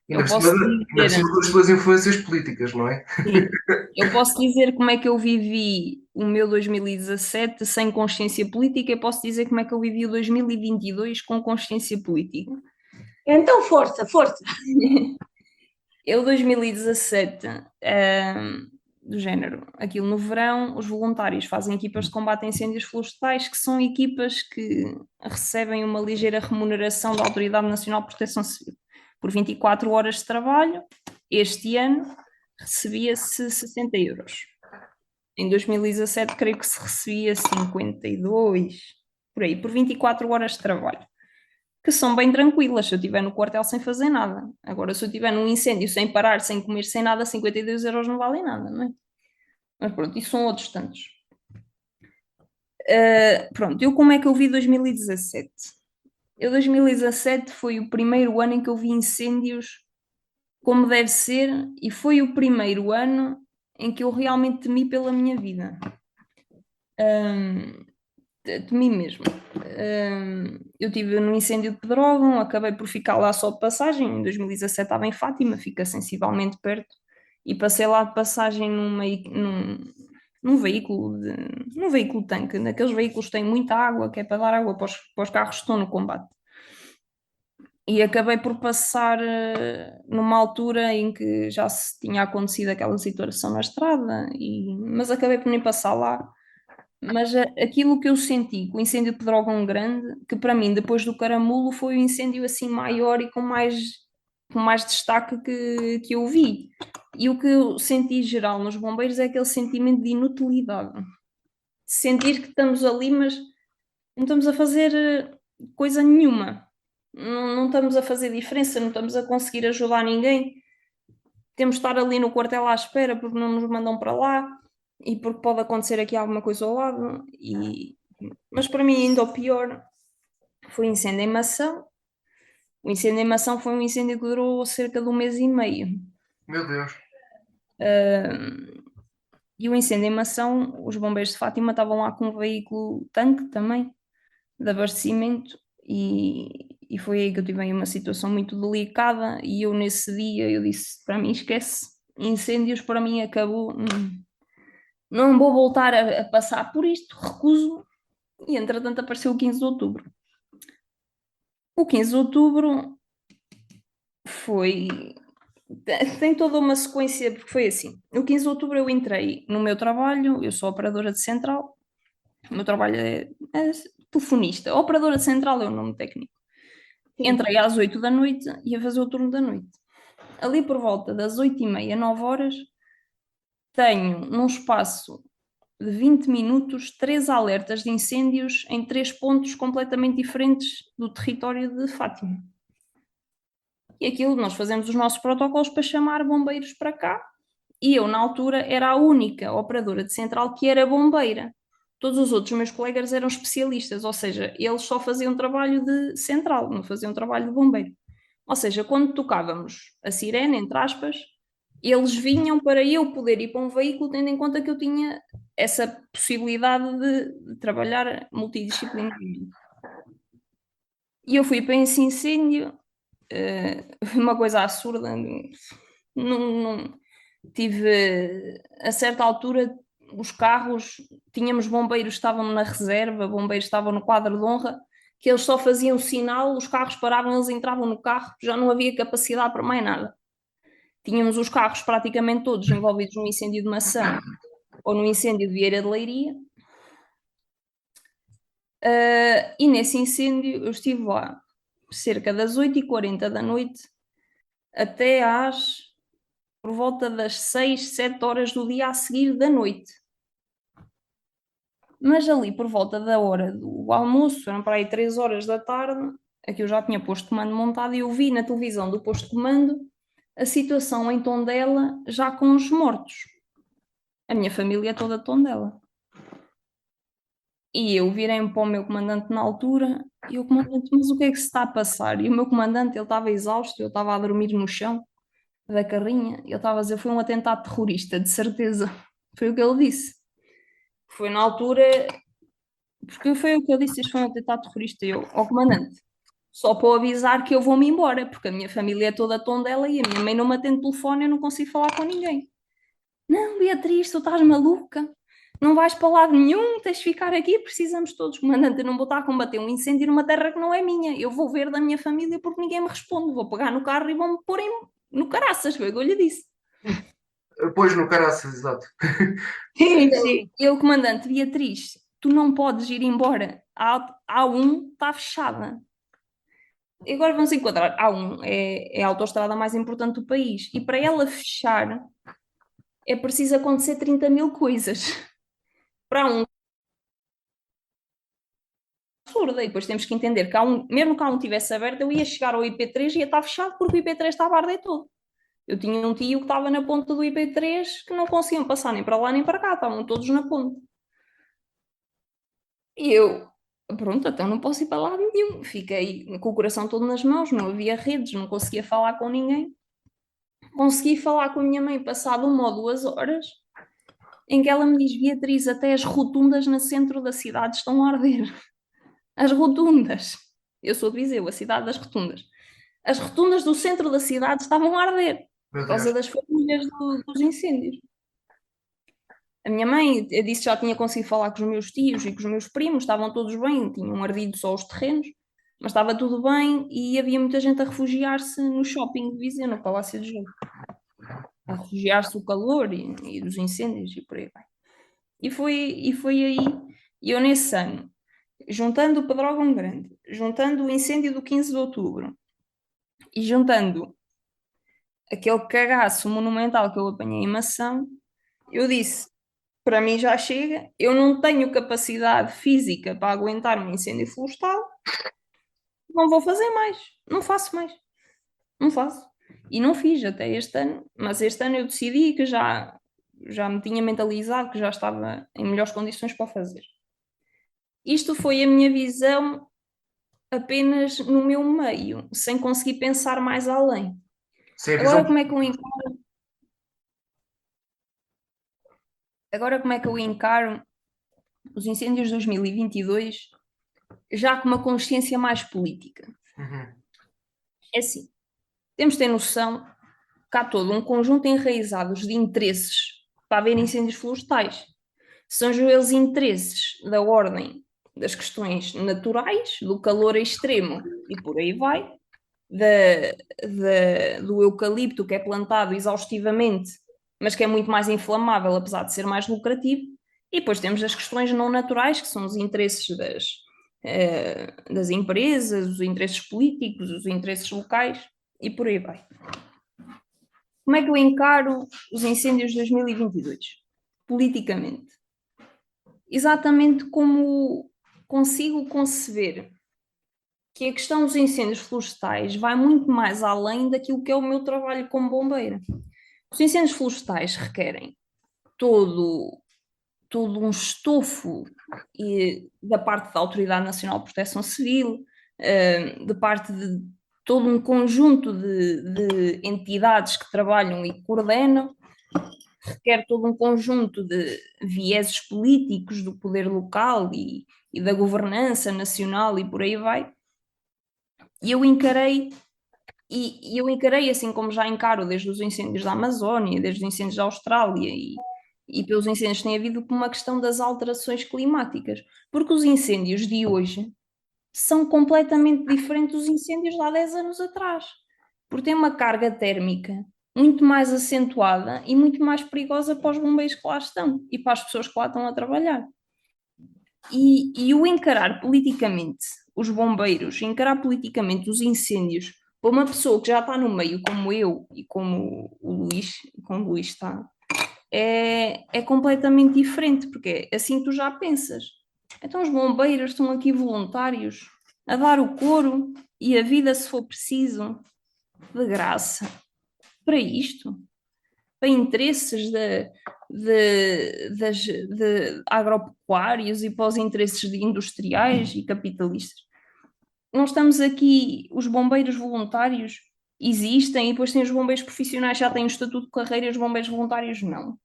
Ainda Eu por cima, posso ainda por dizer, cima das tuas influências políticas, não é? sim, eu posso dizer como é que eu vivi o meu 2017 sem consciência política, eu posso dizer como é que eu vivi o 2022 com consciência política. Então, força, força. Eu 2017, do género, aquilo no verão, os voluntários fazem equipas de combate a incêndios florestais, que são equipas que recebem uma ligeira remuneração da Autoridade Nacional de Proteção Civil. Por 24 horas de trabalho, este ano recebia-se 60 euros. Em 2017, creio que se recebia 52, por aí, por 24 horas de trabalho, que são bem tranquilas se eu estiver no quartel sem fazer nada. Agora, se eu estiver num incêndio sem parar, sem comer, sem nada, 52 euros não valem nada, não é? Mas pronto, isso são outros tantos. Pronto, eu como é que eu vi 2017? Eu 2017 foi o primeiro ano em que eu vi incêndios como deve ser e foi o primeiro ano em que eu realmente temi pela minha vida. Temi mesmo. Eu estive no incêndio de Pedrógão, acabei por ficar lá só de passagem. Em 2017 estava em Fátima, fica sensivelmente perto, e passei lá de passagem num veículo num veículo tanque, naqueles veículos que têm muita água, que é para dar água para os carros que estão no combate. E acabei por passar numa altura em que já se tinha acontecido aquela situação na estrada, mas acabei por nem passar lá. Mas aquilo que eu senti com o incêndio de Pedrógão Grande, que para mim, depois do Caramulo, foi o incêndio assim maior e com mais destaque que eu vi. E o que eu senti em geral nos bombeiros é aquele sentimento de inutilidade. Sentir que estamos ali, mas não estamos a fazer coisa nenhuma. Não estamos a fazer diferença, não estamos a conseguir ajudar ninguém. Temos de estar ali no quartel à espera porque não nos mandam para lá e porque pode acontecer aqui alguma coisa ao lado. Mas para mim, ainda o pior foi o incêndio em Mação. O incêndio em Mação foi um incêndio que durou cerca de um mês e meio. Meu Deus. E o incêndio em Mação, os bombeiros de Fátima estavam lá com um veículo tanque também, de abastecimento, e foi aí que eu tive aí uma situação muito delicada. E eu, nesse dia, eu disse: para mim, esquece, incêndios para mim acabou, não vou voltar a passar por isto, recuso. E entretanto apareceu o 15 de outubro. O 15 de outubro foi Tem toda uma sequência, porque foi assim. No 15 de outubro eu entrei no meu trabalho, eu sou operadora de central, o meu trabalho é telefonista. Operadora de central é o nome técnico. Sim. Entrei às 8 da noite e ia fazer o turno da noite. Ali por volta das 8h30, 9 horas, tenho num espaço de 20 minutos 3 alertas de incêndios em 3 pontos completamente diferentes do território de Fátima. E aquilo, nós fazemos os nossos protocolos para chamar bombeiros para cá, e eu, na altura, era a única operadora de central que era bombeira. Todos os outros meus colegas eram especialistas, ou seja, eles só faziam trabalho de central, não faziam trabalho de bombeiro. Ou seja, quando tocávamos a sirene, entre aspas, eles vinham para eu poder ir para um veículo, tendo em conta que eu tinha essa possibilidade de trabalhar multidisciplinarmente. E eu fui para esse incêndio, uma coisa absurda. Tive, a certa altura, os carros, tínhamos bombeiros que estavam na reserva, bombeiros que estavam no quadro de honra, que eles só faziam sinal, os carros paravam, eles entravam no carro, já não havia capacidade para mais nada. Tínhamos os carros praticamente todos envolvidos num incêndio de Mação ou num incêndio de Vieira de Leiria. E nesse incêndio eu estive lá cerca das 8h40 da noite até por volta das 6, 7 horas do dia a seguir da noite. Mas ali por volta da hora do almoço, eram para aí 3 horas da tarde, aqui eu já tinha posto de comando montado e eu vi na televisão do posto de comando a situação em Tondela já com os mortos. A minha família é toda de Tondela. E eu virei-me para o meu comandante na altura e o comandante, mas o que é que se está a passar? E o meu comandante, ele estava exausto, eu estava a dormir no chão da carrinha, e ele estava a dizer, foi um atentado terrorista, de certeza. Foi o que ele disse. Foi na altura, porque foi o que ele disse, isto foi um atentado terrorista. Eu, ó comandante, só para avisar que eu vou-me embora, porque a minha família é toda Tondela e a minha mãe não me atende telefone, eu não consigo falar com ninguém. Não, Beatriz, tu estás maluca? Não vais para lado nenhum, tens de ficar aqui, precisamos todos. Comandante, eu não vou estar a combater um incêndio numa terra que não é minha. Eu vou ver da minha família porque ninguém me responde. Vou pegar no carro e vão-me pôr no caraças, foi o que eu lhe disse. Pois no caraças, exato. Sim, sim. Eu, comandante, Beatriz, tu não podes ir embora. A A1 está fechada. E agora vamos enquadrar. A A1 é a autoestrada mais importante do país. E para ela fechar, é preciso acontecer 30 mil coisas. Para um absurda. E depois temos que entender que mesmo que A1 tivesse aberto, eu ia chegar ao IP3 e ia estar fechado porque o IP3 estava a arder todo. Eu tinha um tio que estava na ponta do IP3 que não conseguiam passar nem para lá nem para cá, estavam todos na ponta. E eu, pronto, então não posso ir para lado nenhum. Fiquei com o coração todo nas mãos, não havia redes, não conseguia falar com ninguém. Consegui falar com a minha mãe passado 1 ou 2 horas, em que ela me diz, Beatriz, até as rotundas no centro da cidade estão a arder. As rotundas. Eu sou de Viseu, a cidade das rotundas. As rotundas do centro da cidade estavam a arder Meu por causa Deus. das famílias dos incêndios. A minha mãe, eu disse que já tinha conseguido falar com os meus tios e com os meus primos, estavam todos bem, tinham ardido só os terrenos, mas estava tudo bem e havia muita gente a refugiar-se no shopping de Viseu, no Palácio de Gelo. A refugiar-se do calor e dos incêndios e por aí vai. E foi aí, e eu nesse ano, juntando o Pedrógão Grande, juntando o incêndio do 15 de outubro e juntando aquele cagaço monumental que eu apanhei em Mação, eu disse, para mim já chega, eu não tenho capacidade física para aguentar um incêndio florestal, não vou fazer mais, não faço mais, não faço. E não fiz até este ano, mas este ano eu decidi que já me tinha mentalizado que já estava em melhores condições para o fazer. Isto foi a minha visão apenas no meu meio, sem conseguir pensar mais além. Sem a Agora visão. como é que eu encaro, agora como é que eu encaro os incêndios de 2022 já com uma consciência mais política? Uhum. É assim, temos de ter noção que há todo um conjunto enraizados de interesses para haver incêndios florestais. São eles interesses da ordem das questões naturais, do calor extremo e por aí vai, do eucalipto que é plantado exaustivamente, mas que é muito mais inflamável, apesar de ser mais lucrativo. E depois temos as questões não naturais, que são os interesses das empresas, os interesses políticos, os interesses locais e por aí vai. Como é que eu encaro os incêndios de 2022? Politicamente. Exatamente como consigo conceber que a questão dos incêndios florestais vai muito mais além daquilo que é o meu trabalho como bombeira. Os incêndios florestais requerem todo, todo um estofo da parte da Autoridade Nacional de Proteção Civil, de parte de todo um conjunto de entidades que trabalham e coordenam, requer todo um conjunto de vieses políticos do poder local e da governança nacional e por aí vai. E eu encarei, assim como já encaro desde os incêndios da Amazónia, desde os incêndios da Austrália e pelos incêndios que tem havido, como uma questão das alterações climáticas. Porque os incêndios de hoje são completamente diferentes dos incêndios de há 10 anos atrás. Porque têm uma carga térmica muito mais acentuada e muito mais perigosa para os bombeiros que lá estão e para as pessoas que lá estão a trabalhar. E o encarar politicamente os bombeiros, encarar politicamente os incêndios, para uma pessoa que já está no meio, como eu e como o Luís está, é completamente diferente, porque assim tu já pensas. Então os bombeiros estão aqui voluntários a dar o couro e a vida, se for preciso, de graça, para isto, para interesses de agropecuários e para os interesses de industriais e capitalistas. Nós estamos aqui, os bombeiros voluntários existem e depois tem os bombeiros profissionais, já têm o estatuto de carreira e os bombeiros voluntários não.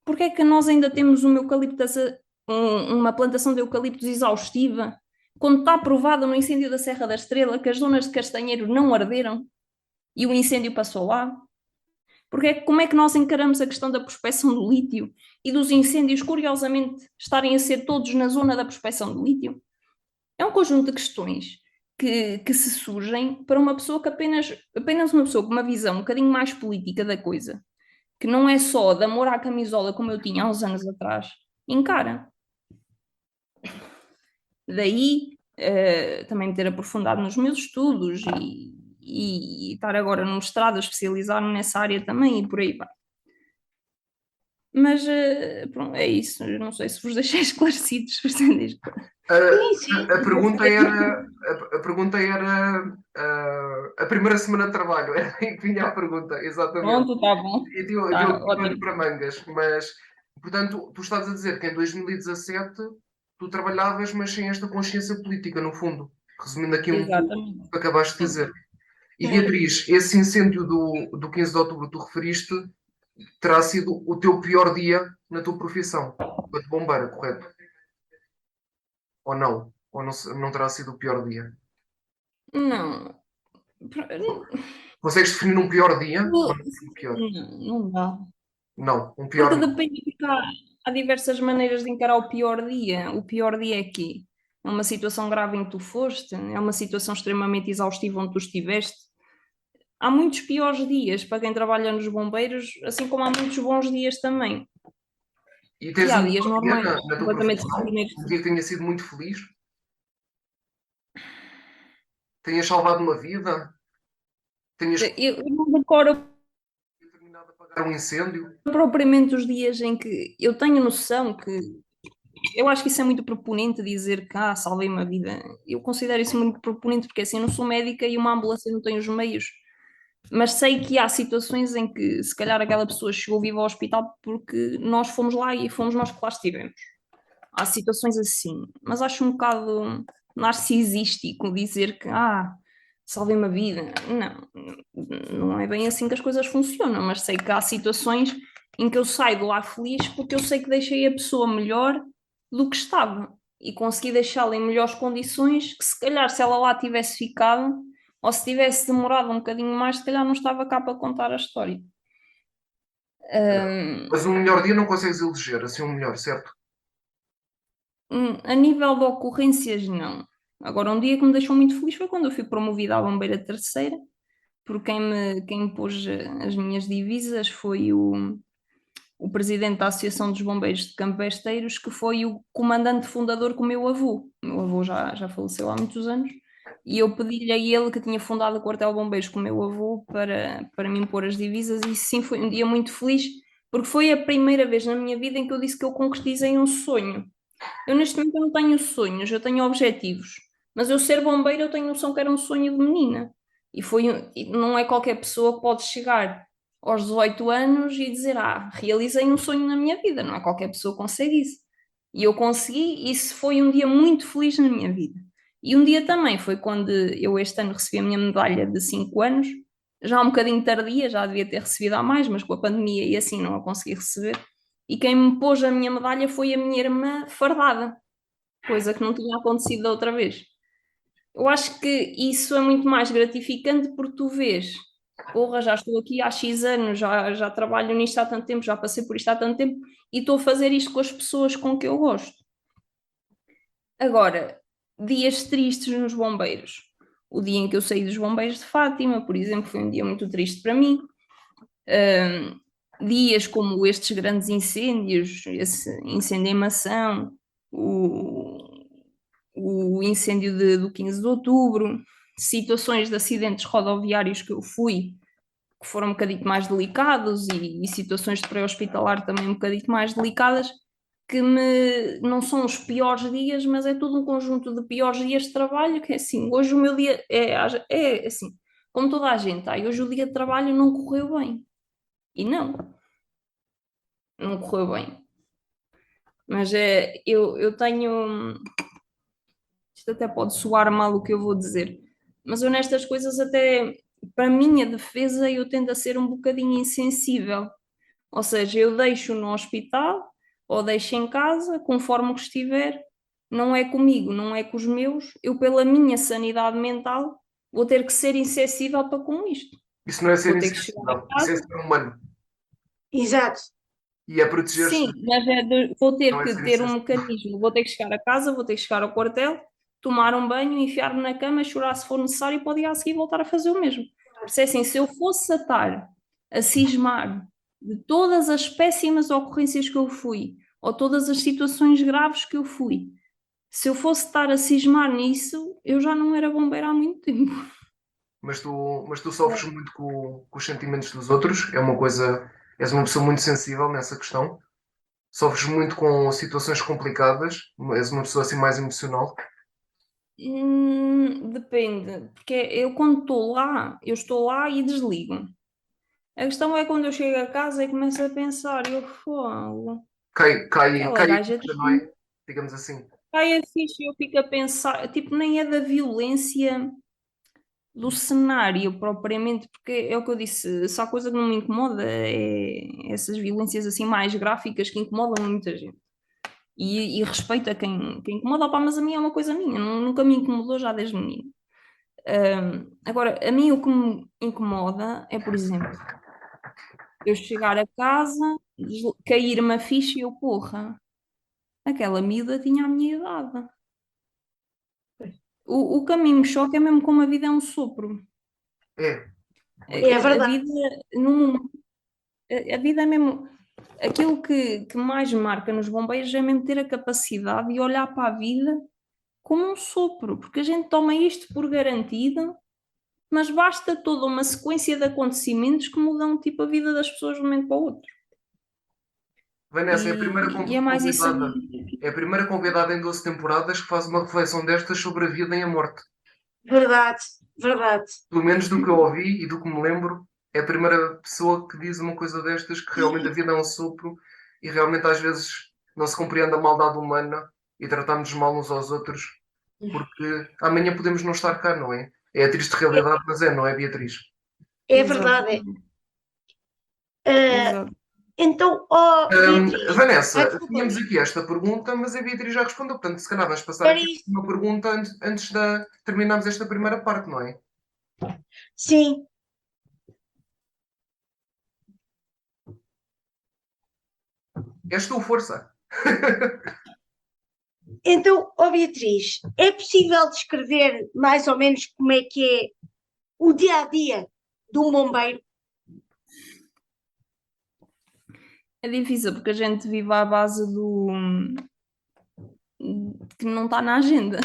Porque é que nós ainda temos uma plantação de eucaliptos exaustiva, quando está provado no incêndio da Serra da Estrela que as zonas de castanheiro não arderam e o incêndio passou lá? Como é que nós encaramos a questão da prospecção do lítio e dos incêndios, curiosamente, estarem a ser todos na zona da prospecção do lítio? É um conjunto de questões que se surgem para uma pessoa que apenas uma pessoa com uma visão um bocadinho mais política da coisa, que não é só de amor à camisola como eu tinha há uns anos atrás, encara. Daí também me ter aprofundado nos meus estudos e estar agora no mestrado a especializar-me nessa área também e por aí vai. Mas pronto, é isso. Eu não sei se vos deixei esclarecidos. Sim, sim. A pergunta era a primeira semana de trabalho, era aí que vinha a pergunta, exatamente. Pronto, está bom. E deu Tá pano ótimo. para mangas, mas, portanto, tu estás a dizer que em 2017 tu trabalhavas, mas sem esta consciência política, no fundo, resumindo aqui um pouco Exatamente. o que acabaste de dizer. E Sim. Beatriz, esse incêndio do 15 de outubro que tu referiste terá sido o teu pior dia na tua profissão, enquanto bombeira, correto? Ou não? Ou não terá sido o pior dia? Não. Consegues definir um pior dia? Ou não um pior? Não dá. Não, um pior Porque não. depende, porque há diversas maneiras de encarar o pior dia. O pior dia é que é uma situação grave em que tu foste, é uma situação extremamente exaustiva onde tu estiveste. Há muitos piores dias para quem trabalha nos bombeiros, assim como há muitos bons dias também. E E tens há um dias pior dia normais, na tua completamente profissão? rotineiros. Um dia que tenha sido muito feliz? Tenhas salvado uma vida? Tenhas Eu não decoro terminado a apagar um incêndio? propriamente os dias em que eu tenho noção que eu acho que isso é muito proponente dizer que salvei uma vida. Eu considero isso muito proponente porque assim eu não sou médica e uma ambulância não tem os meios, mas sei que há situações em que se calhar aquela pessoa chegou viva ao hospital porque nós fomos lá e fomos nós que lá estivemos. Há situações assim, mas acho um bocado narcisístico dizer que salvei uma vida. Não é bem assim que as coisas funcionam, mas sei que há situações em que eu saio de lá feliz porque eu sei que deixei a pessoa melhor do que estava e consegui deixá-la em melhores condições que se calhar se ela lá tivesse ficado ou se tivesse demorado um bocadinho mais, se calhar não estava cá para contar a história. Mas um melhor dia não consegues eleger, assim um melhor, certo? A nível de ocorrências, não. Agora, um dia que me deixou muito feliz foi quando eu fui promovida à bombeira terceira, porque quem me pôs as minhas divisas foi o presidente da Associação dos Bombeiros de Campesteiros, que foi o comandante fundador com o meu avô. O meu avô já faleceu há muitos anos, e eu pedi-lhe a ele, que tinha fundado o quartel Bombeiros com o meu avô, para me impor as divisas, e sim, foi um dia muito feliz, porque foi a primeira vez na minha vida em que eu disse que eu concretizei um sonho. Eu neste momento eu não tenho sonhos, eu tenho objetivos, mas eu ser bombeiro eu tenho noção que era um sonho de menina. E não é qualquer pessoa que pode chegar aos 18 anos e dizer, realizei um sonho na minha vida, não é qualquer pessoa que consegue isso. E eu consegui, e isso foi um dia muito feliz na minha vida. E um dia também foi quando eu este ano recebi a minha medalha de 5 anos, já um bocadinho tardia, já devia ter recebido há mais, mas com a pandemia e assim não a consegui receber. E quem me pôs a minha medalha foi a minha irmã fardada, coisa que não tinha acontecido da outra vez. Eu acho que isso é muito mais gratificante porque tu vês, porra, já estou aqui há X anos, já trabalho nisto há tanto tempo, já passei por isto há tanto tempo e estou a fazer isto com as pessoas com que eu gosto. Agora, dias tristes nos bombeiros. O dia em que eu saí dos bombeiros de Fátima, por exemplo, foi um dia muito triste para mim. Dias como estes grandes incêndios, esse incêndio em Mação, o, o incêndio do 15 de outubro, situações de acidentes rodoviários que eu fui, que foram um bocadinho mais delicados, e situações de pré-hospitalar também um bocadinho mais delicadas, não são os piores dias, mas é todo um conjunto de piores dias de trabalho, que é assim, hoje o meu dia é assim, como toda a gente, hoje o dia de trabalho não correu bem. E não correu bem. Mas eu tenho. Isto até pode soar mal o que eu vou dizer, mas eu nestas coisas, até para a minha defesa, eu tendo a ser um bocadinho insensível. Ou seja, eu deixo no hospital ou deixo em casa, conforme o que estiver, não é comigo, não é com os meus, eu, pela minha sanidade mental, vou ter que ser insensível para com isto. Isso não é ser Vou ter que chegar a insensível, isso é casa. ser humano. Exato. E é proteger-se, Sim, mas vou ter não é que ser ter um insensível. mecanismo, vou ter que chegar a casa, vou ter que chegar ao quartel, tomar um banho, enfiar-me na cama, chorar se for necessário e para o dia a seguir voltar a fazer o mesmo. Porque se é assim, se eu fosse a estar a cismar de todas as péssimas ocorrências que eu fui, ou todas as situações graves que eu fui, se eu fosse estar a cismar nisso, eu já não era bombeira há muito tempo. Mas tu sofres muito com os sentimentos dos outros, é uma coisa, és uma pessoa muito sensível nessa questão. Sofres muito com situações complicadas, és uma pessoa assim mais emocional. Depende, porque eu quando estou lá, eu estou lá e desligo. A questão é quando eu chego a casa e começo a pensar, eu falo, aquela Cai a gaja ficha, não é? Digamos assim. cai a ficha e eu fico a pensar, tipo, nem é da violência do cenário propriamente, porque é o que eu disse, só a coisa que não me incomoda é essas violências assim mais gráficas que incomodam muita gente. E respeito a quem incomoda, opá, mas a mim é uma coisa minha, nunca me incomodou já desde menino. Agora, a mim o que me incomoda é, por exemplo, eu chegar a casa, cair-me a ficha e eu, porra, aquela miúda tinha a minha idade. O que a mim me choca é mesmo como a vida é um sopro. É, A, muito. É a verdade. vida, num, a vida é mesmo. Aquilo que mais marca nos bombeiros é mesmo ter a capacidade de olhar para a vida como um sopro, porque a gente toma isto por garantido, mas basta toda uma sequência de acontecimentos que mudam tipo a vida das pessoas de um momento para o outro. Vanessa, é a primeira E é mais isso convidada. aí. É a primeira convidada em 12 temporadas que faz uma reflexão destas sobre a vida e a morte. Verdade, verdade. Pelo menos do que eu ouvi e do que me lembro, é a primeira pessoa que diz uma coisa destas, que realmente a vida é um sopro e realmente às vezes não se compreende a maldade humana e tratamos mal uns aos outros, porque amanhã podemos não estar cá, não é? É a triste realidade, mas é, não é, Beatriz? É verdade. Exatamente. Ah, Exato. então, oh, Beatriz, Vanessa, desculpa, tínhamos aqui esta pergunta, mas a Beatriz já respondeu, portanto, se calhar vais passar era aqui isso. uma pergunta antes de terminarmos esta primeira parte, não é? Sim, És tu, força! Então, ó Beatriz, é possível descrever mais ou menos como é que é o dia a dia de um bombeiro? É difícil porque a gente vive à base do que não está na agenda.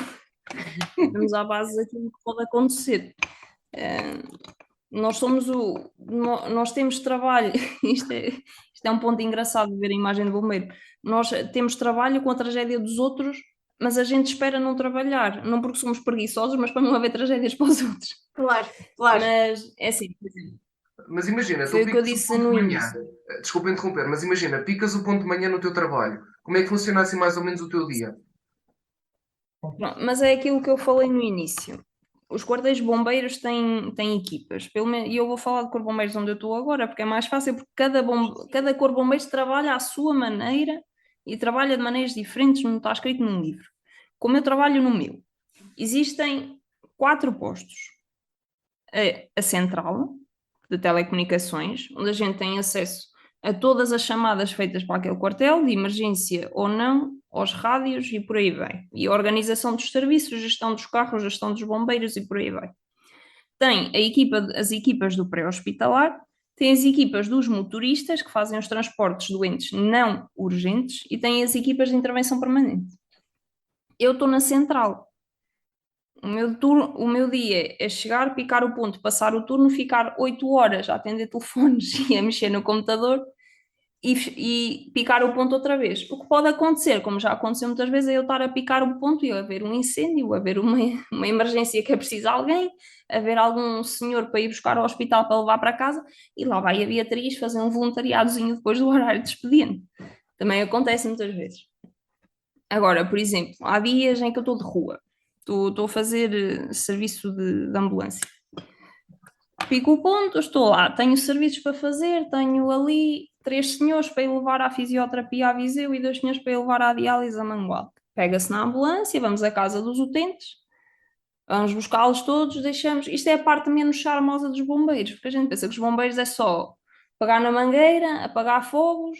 Vivemos à base daquilo que pode acontecer. Nós somos nós temos trabalho, isto é um ponto engraçado de ver a imagem do bombeiro. Nós temos trabalho com a tragédia dos outros, mas a gente espera não trabalhar, não porque somos preguiçosos, mas para não haver tragédias para os outros. Claro, claro. Mas é assim, por exemplo, Mas imagina, tu foi o que eu picas o disse ponto de no manhã. início. Desculpa interromper, mas imagina, picas o ponto de manhã no teu trabalho. Como é que funciona assim mais ou menos o teu dia? Pronto, mas é aquilo que eu falei no início. Os quartéis bombeiros têm equipas. E eu vou falar de Corpo de Bombeiros onde eu estou agora, porque é mais fácil, porque cada Corpo de Bombeiros trabalha à sua maneira e trabalha de maneiras diferentes, não está escrito num livro. Como eu trabalho no meu, existem 4 postos. A central de telecomunicações, onde a gente tem acesso a todas as chamadas feitas para aquele quartel, de emergência ou não, aos rádios e por aí vai. E a organização dos serviços, gestão dos carros, gestão dos bombeiros e por aí vai. Tem as equipas do pré-hospitalar, tem as equipas dos motoristas, que fazem os transportes de doentes não urgentes, e tem as equipas de intervenção permanente. Eu estou na central. O meu dia é chegar, picar o ponto, passar o turno, ficar 8 horas a atender telefones e a mexer no computador e picar o ponto outra vez. O que pode acontecer, como já aconteceu muitas vezes, é eu estar a picar o ponto e haver um incêndio, haver uma emergência que é preciso alguém, haver algum senhor para ir buscar ao hospital para levar para casa, e lá vai a Beatriz fazer um voluntariadozinho depois do horário de expediente. Também acontece muitas vezes. Agora, por exemplo, há dias em que eu estou de rua, estou a fazer serviço de ambulância. Pico o ponto, estou lá, tenho serviços para fazer, tenho ali 3 senhores para ir levar à fisioterapia a Viseu e 2 senhores para ir levar à diálise a Mangualde. Pega-se na ambulância, vamos à casa dos utentes, vamos buscá-los todos, deixamos. Isto é a parte menos charmosa dos bombeiros, porque a gente pensa que os bombeiros é só pegar na mangueira, apagar fogos,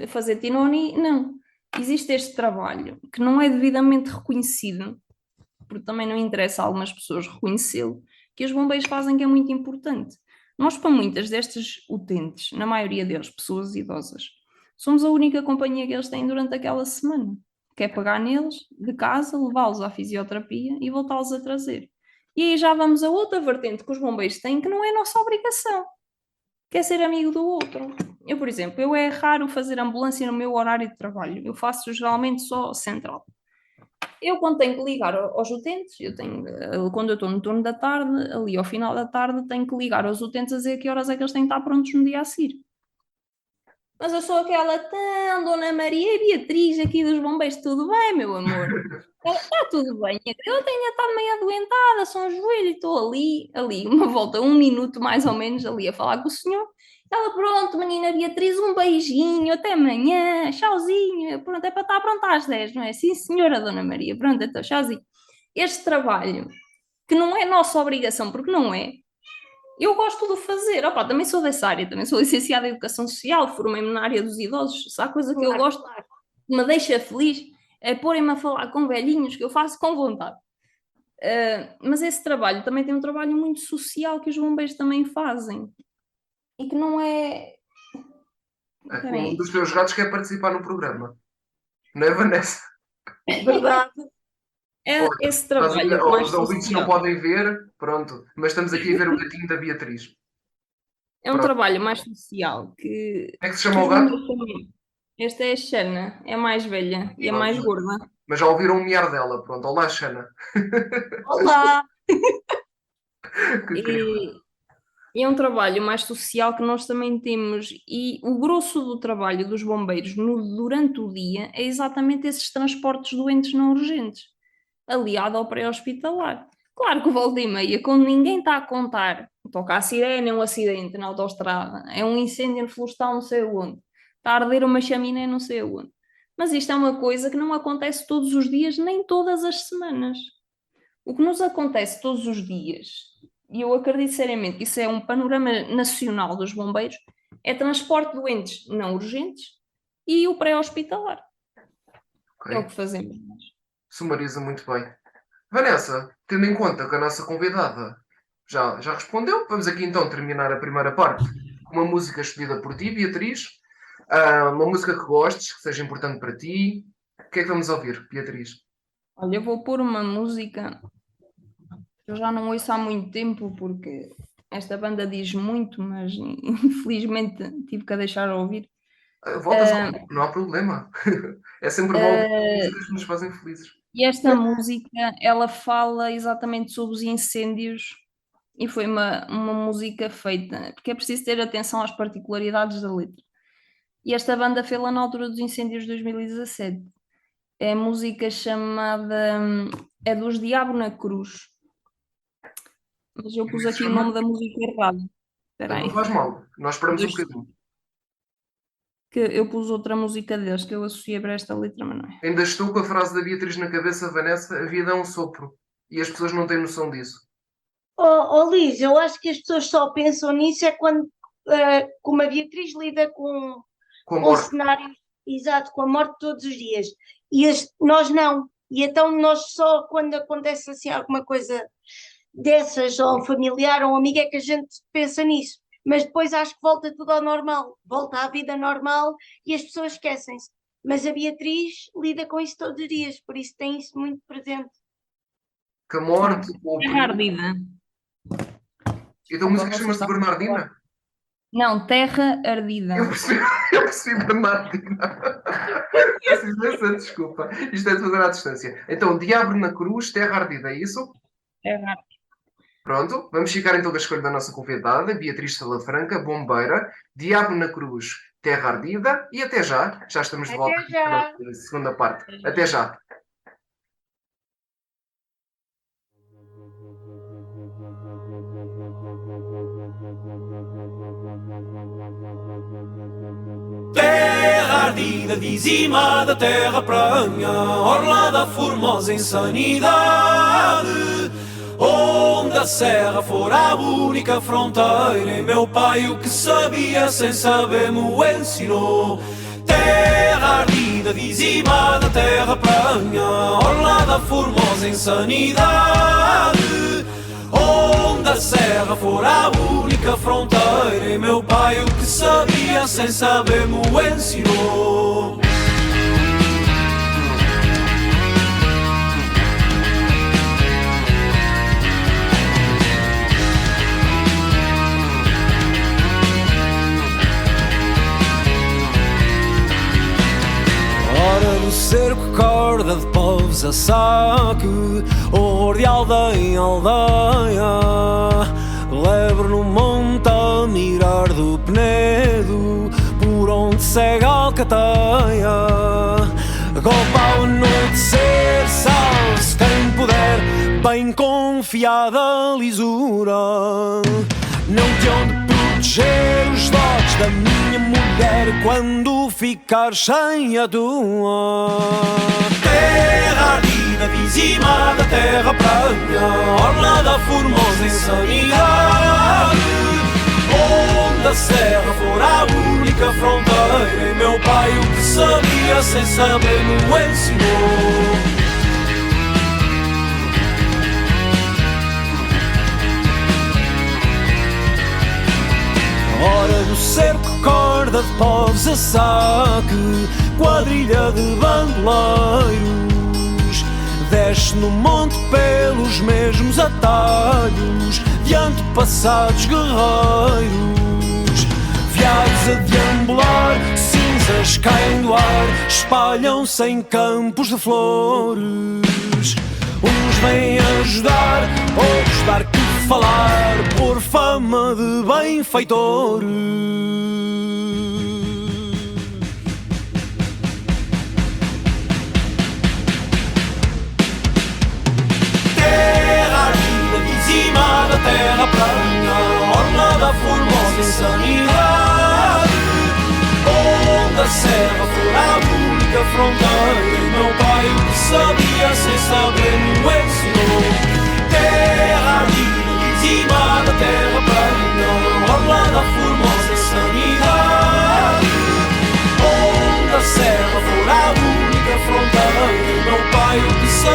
fazer tinoni. Não. Existe este trabalho que não é devidamente reconhecido, porque também não interessa a algumas pessoas reconhecê-lo, que os bombeiros fazem, que é muito importante. Nós, para muitas destes utentes, na maioria deles, pessoas idosas, somos a única companhia que eles têm durante aquela semana, que é pegar neles, de casa, levá-los à fisioterapia e voltá-los a trazer. E aí já vamos a outra vertente que os bombeiros têm, que não é nossa obrigação, que é ser amigo do outro. Eu, por exemplo, é raro fazer ambulância no meu horário de trabalho, eu faço geralmente só central. Eu, quando tenho que ligar aos utentes, quando eu estou no turno da tarde, ali ao final da tarde, tenho que ligar aos utentes a dizer que horas é que eles têm que estar prontos no dia a seguir. Mas eu sou aquela tão Dona Maria e Beatriz aqui dos bombeiros, tudo bem, meu amor? Está tudo bem. Eu tenho estado meio adoentada, só um joelho, e estou ali, uma volta, 1 minuto mais ou menos, ali a falar com o senhor. Ela, pronto, menina Beatriz, um beijinho, até amanhã, tchauzinho. Pronto, é para estar pronta às 10, não é? Sim, senhora Dona Maria, pronto, então, tchauzinho. Este trabalho, que não é nossa obrigação, porque não é, eu gosto de fazer. Opa, também sou dessa área, também sou licenciada em Educação Social, formei-me na área dos idosos. Se há coisa que eu gosto, que me deixa feliz, é porem-me a falar com velhinhos, que eu faço com vontade. Mas esse trabalho também tem um trabalho muito social que os bombeiros também fazem. E que não é... Um dos teus gatos quer participar no programa. Não é, Vanessa? Verdade. É esse trabalho mais os ouvintes não social. podem ver, pronto, mas estamos aqui a ver o gatinho da Beatriz. É um Pronto. trabalho mais social que... Como é que se chama o gato? Esta é a Xana, é a mais velha e a mais gorda. Mas já ouviram o miar dela, pronto. Olá, Xana. Olá! E é um trabalho mais social que nós também temos, e o grosso do trabalho dos bombeiros durante o dia é exatamente esses transportes de doentes não urgentes, aliado ao pré-hospitalar. Claro que volta e meia, quando ninguém está a contar, toca a sirene, é um acidente na autoestrada, é um incêndio florestal não sei onde, está a arder uma chaminé não sei onde. Mas isto é uma coisa que não acontece todos os dias, nem todas as semanas. O que nos acontece todos os dias, e eu acredito seriamente que isso é um panorama nacional dos bombeiros, é transporte de doentes não urgentes e o pré-hospitalar. Okay. É o que fazemos. Sumariza muito bem. Vanessa, tendo em conta que a nossa convidada já respondeu, vamos aqui então terminar a primeira parte com uma música escolhida por ti, Beatriz. Uma música que gostes, que seja importante para ti. O que é que vamos ouvir, Beatriz? Olha, eu vou pôr uma música que eu já não ouço há muito tempo, porque esta banda diz muito, mas infelizmente tive que a deixar a ouvir. Voltas ao ouvir, não há problema. É sempre bom ouvir músicas que nos fazem felizes. E esta música, ela fala exatamente sobre os incêndios e foi uma música feita, porque é preciso ter atenção às particularidades da letra. E esta banda fez-la na altura dos incêndios de 2017. É a música chamada... é dos Diabo na Cruz. Mas eu pus aqui o nome da música errado. Espera aí. Não faz mal, nós esperamos um bocadinho. Que eu pus outra música deles, que eu associei para esta letra, mas não é. Ainda estou com a frase da Beatriz na cabeça, Vanessa, a vida é um sopro. E as pessoas não têm noção disso. Liz, eu acho que as pessoas só pensam nisso é quando, como a Beatriz lida com cenários, exato, com a morte todos os dias. E nós não. E então nós só quando acontece assim alguma coisa dessas, ou um familiar ou um amigo, é que a gente pensa nisso. Mas depois acho que volta tudo ao normal, volta à vida normal e as pessoas esquecem-se. Mas a Beatriz lida com isso todos os dias, por isso tem isso muito presente. Que a morte... Terra Ardida. Então a música chama-se Bernardina? Não, Terra Ardida. Eu percebi Bernardina. Desculpa. Isto é de fazer à distância. Então, Diabo na Cruz, Terra Ardida, é isso? Terra Ardida. Pronto, vamos ficar então com a escolha da nossa convidada, Beatriz Salafranca, bombeira, Diabo na Cruz, Terra Ardida, e até já. Já estamos de volta para a segunda parte. Até já. Terra ardida, dizimada, terra pranha, orla da formosa insanidade, onde a serra fora a única fronteira, e meu pai o que sabia sem saber me ensinou. Terra ardida, dizimada, terra pranha, orla da formosa insanidade, onde a serra fora a única fronteira, e meu pai o que sabia sem saber me ensinou. Hora do cerco, corda de povos a saque, horror de aldeia em aldeia, lebre no monte a mirar do Penedo, por onde segue a alcateia. Golpe ao anoitecer, salve-se quem puder, bem confiada a lisura, não te onde proteger os dotes da minha mulher quando ficar sem a tua. Terra ardida, dizimada, terra pranha, orla da formosa insanidade, onde a serra fora a única fronteira, e meu pai o que sabia sem saber me ensinou. Hora do cerco, corda de povos a saque, quadrilha de bandoleiros, desce no monte pelos mesmos atalhos de antepassados guerreiros. Viados a deambular, cinzas caem do ar, espalham-se em campos de flores. Uns vêm ajudar, outros dar que falar, por fama de benfeitores. Terra ardida, dizimada, terra plana, orla da formosa insanidade, onde a serra fora a única fronteira, e meu pai o que sabia sem saber me ensinou. Terra ardida, dizimada, terra plana, orla da formosa insanidade, onde a serra fora a única fronteira, e meu pai o que sabia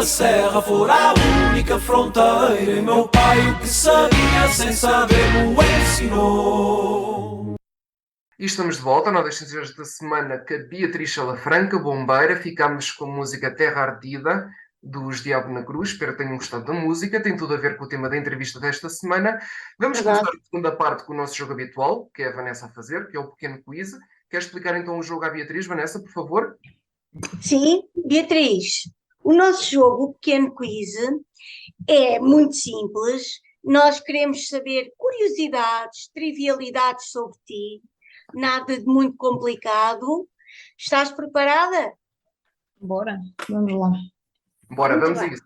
serra fora a única fronteira. E meu pai o que sabia sem saber me ensinou. E estamos de volta, não deixem de ser esta semana com a Beatriz Salafranca, bombeira. Ficámos com a música Terra Ardida, dos Diabo na Cruz. Espero que tenham gostado da música. Tem tudo a ver com o tema da entrevista desta semana. Vamos Verdade. começar a segunda parte com o nosso jogo habitual, que é a Vanessa a fazer, que é o pequeno quiz. Quer explicar então o jogo à Beatriz, Vanessa, por favor? Sim, Beatriz, o nosso jogo, o Pequeno Quiz, é muito simples. Nós queremos saber curiosidades, trivialidades sobre ti, nada de muito complicado. Estás preparada? Bora, vamos lá. Bora, Muito vamos a bem. isso.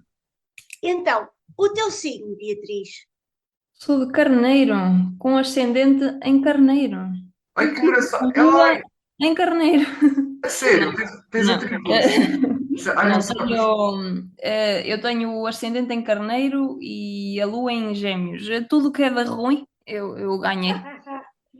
Então, o teu signo, Beatriz? Sou de Carneiro, com ascendente em Carneiro. Ai, que engraçado. Lua Ai, em Carneiro. a sério, tens Não. atributos. Ai, não Não, sabes. eu tenho o ascendente em Carneiro e a Lua em Gêmeos. Tudo que é de ruim, eu ganhei.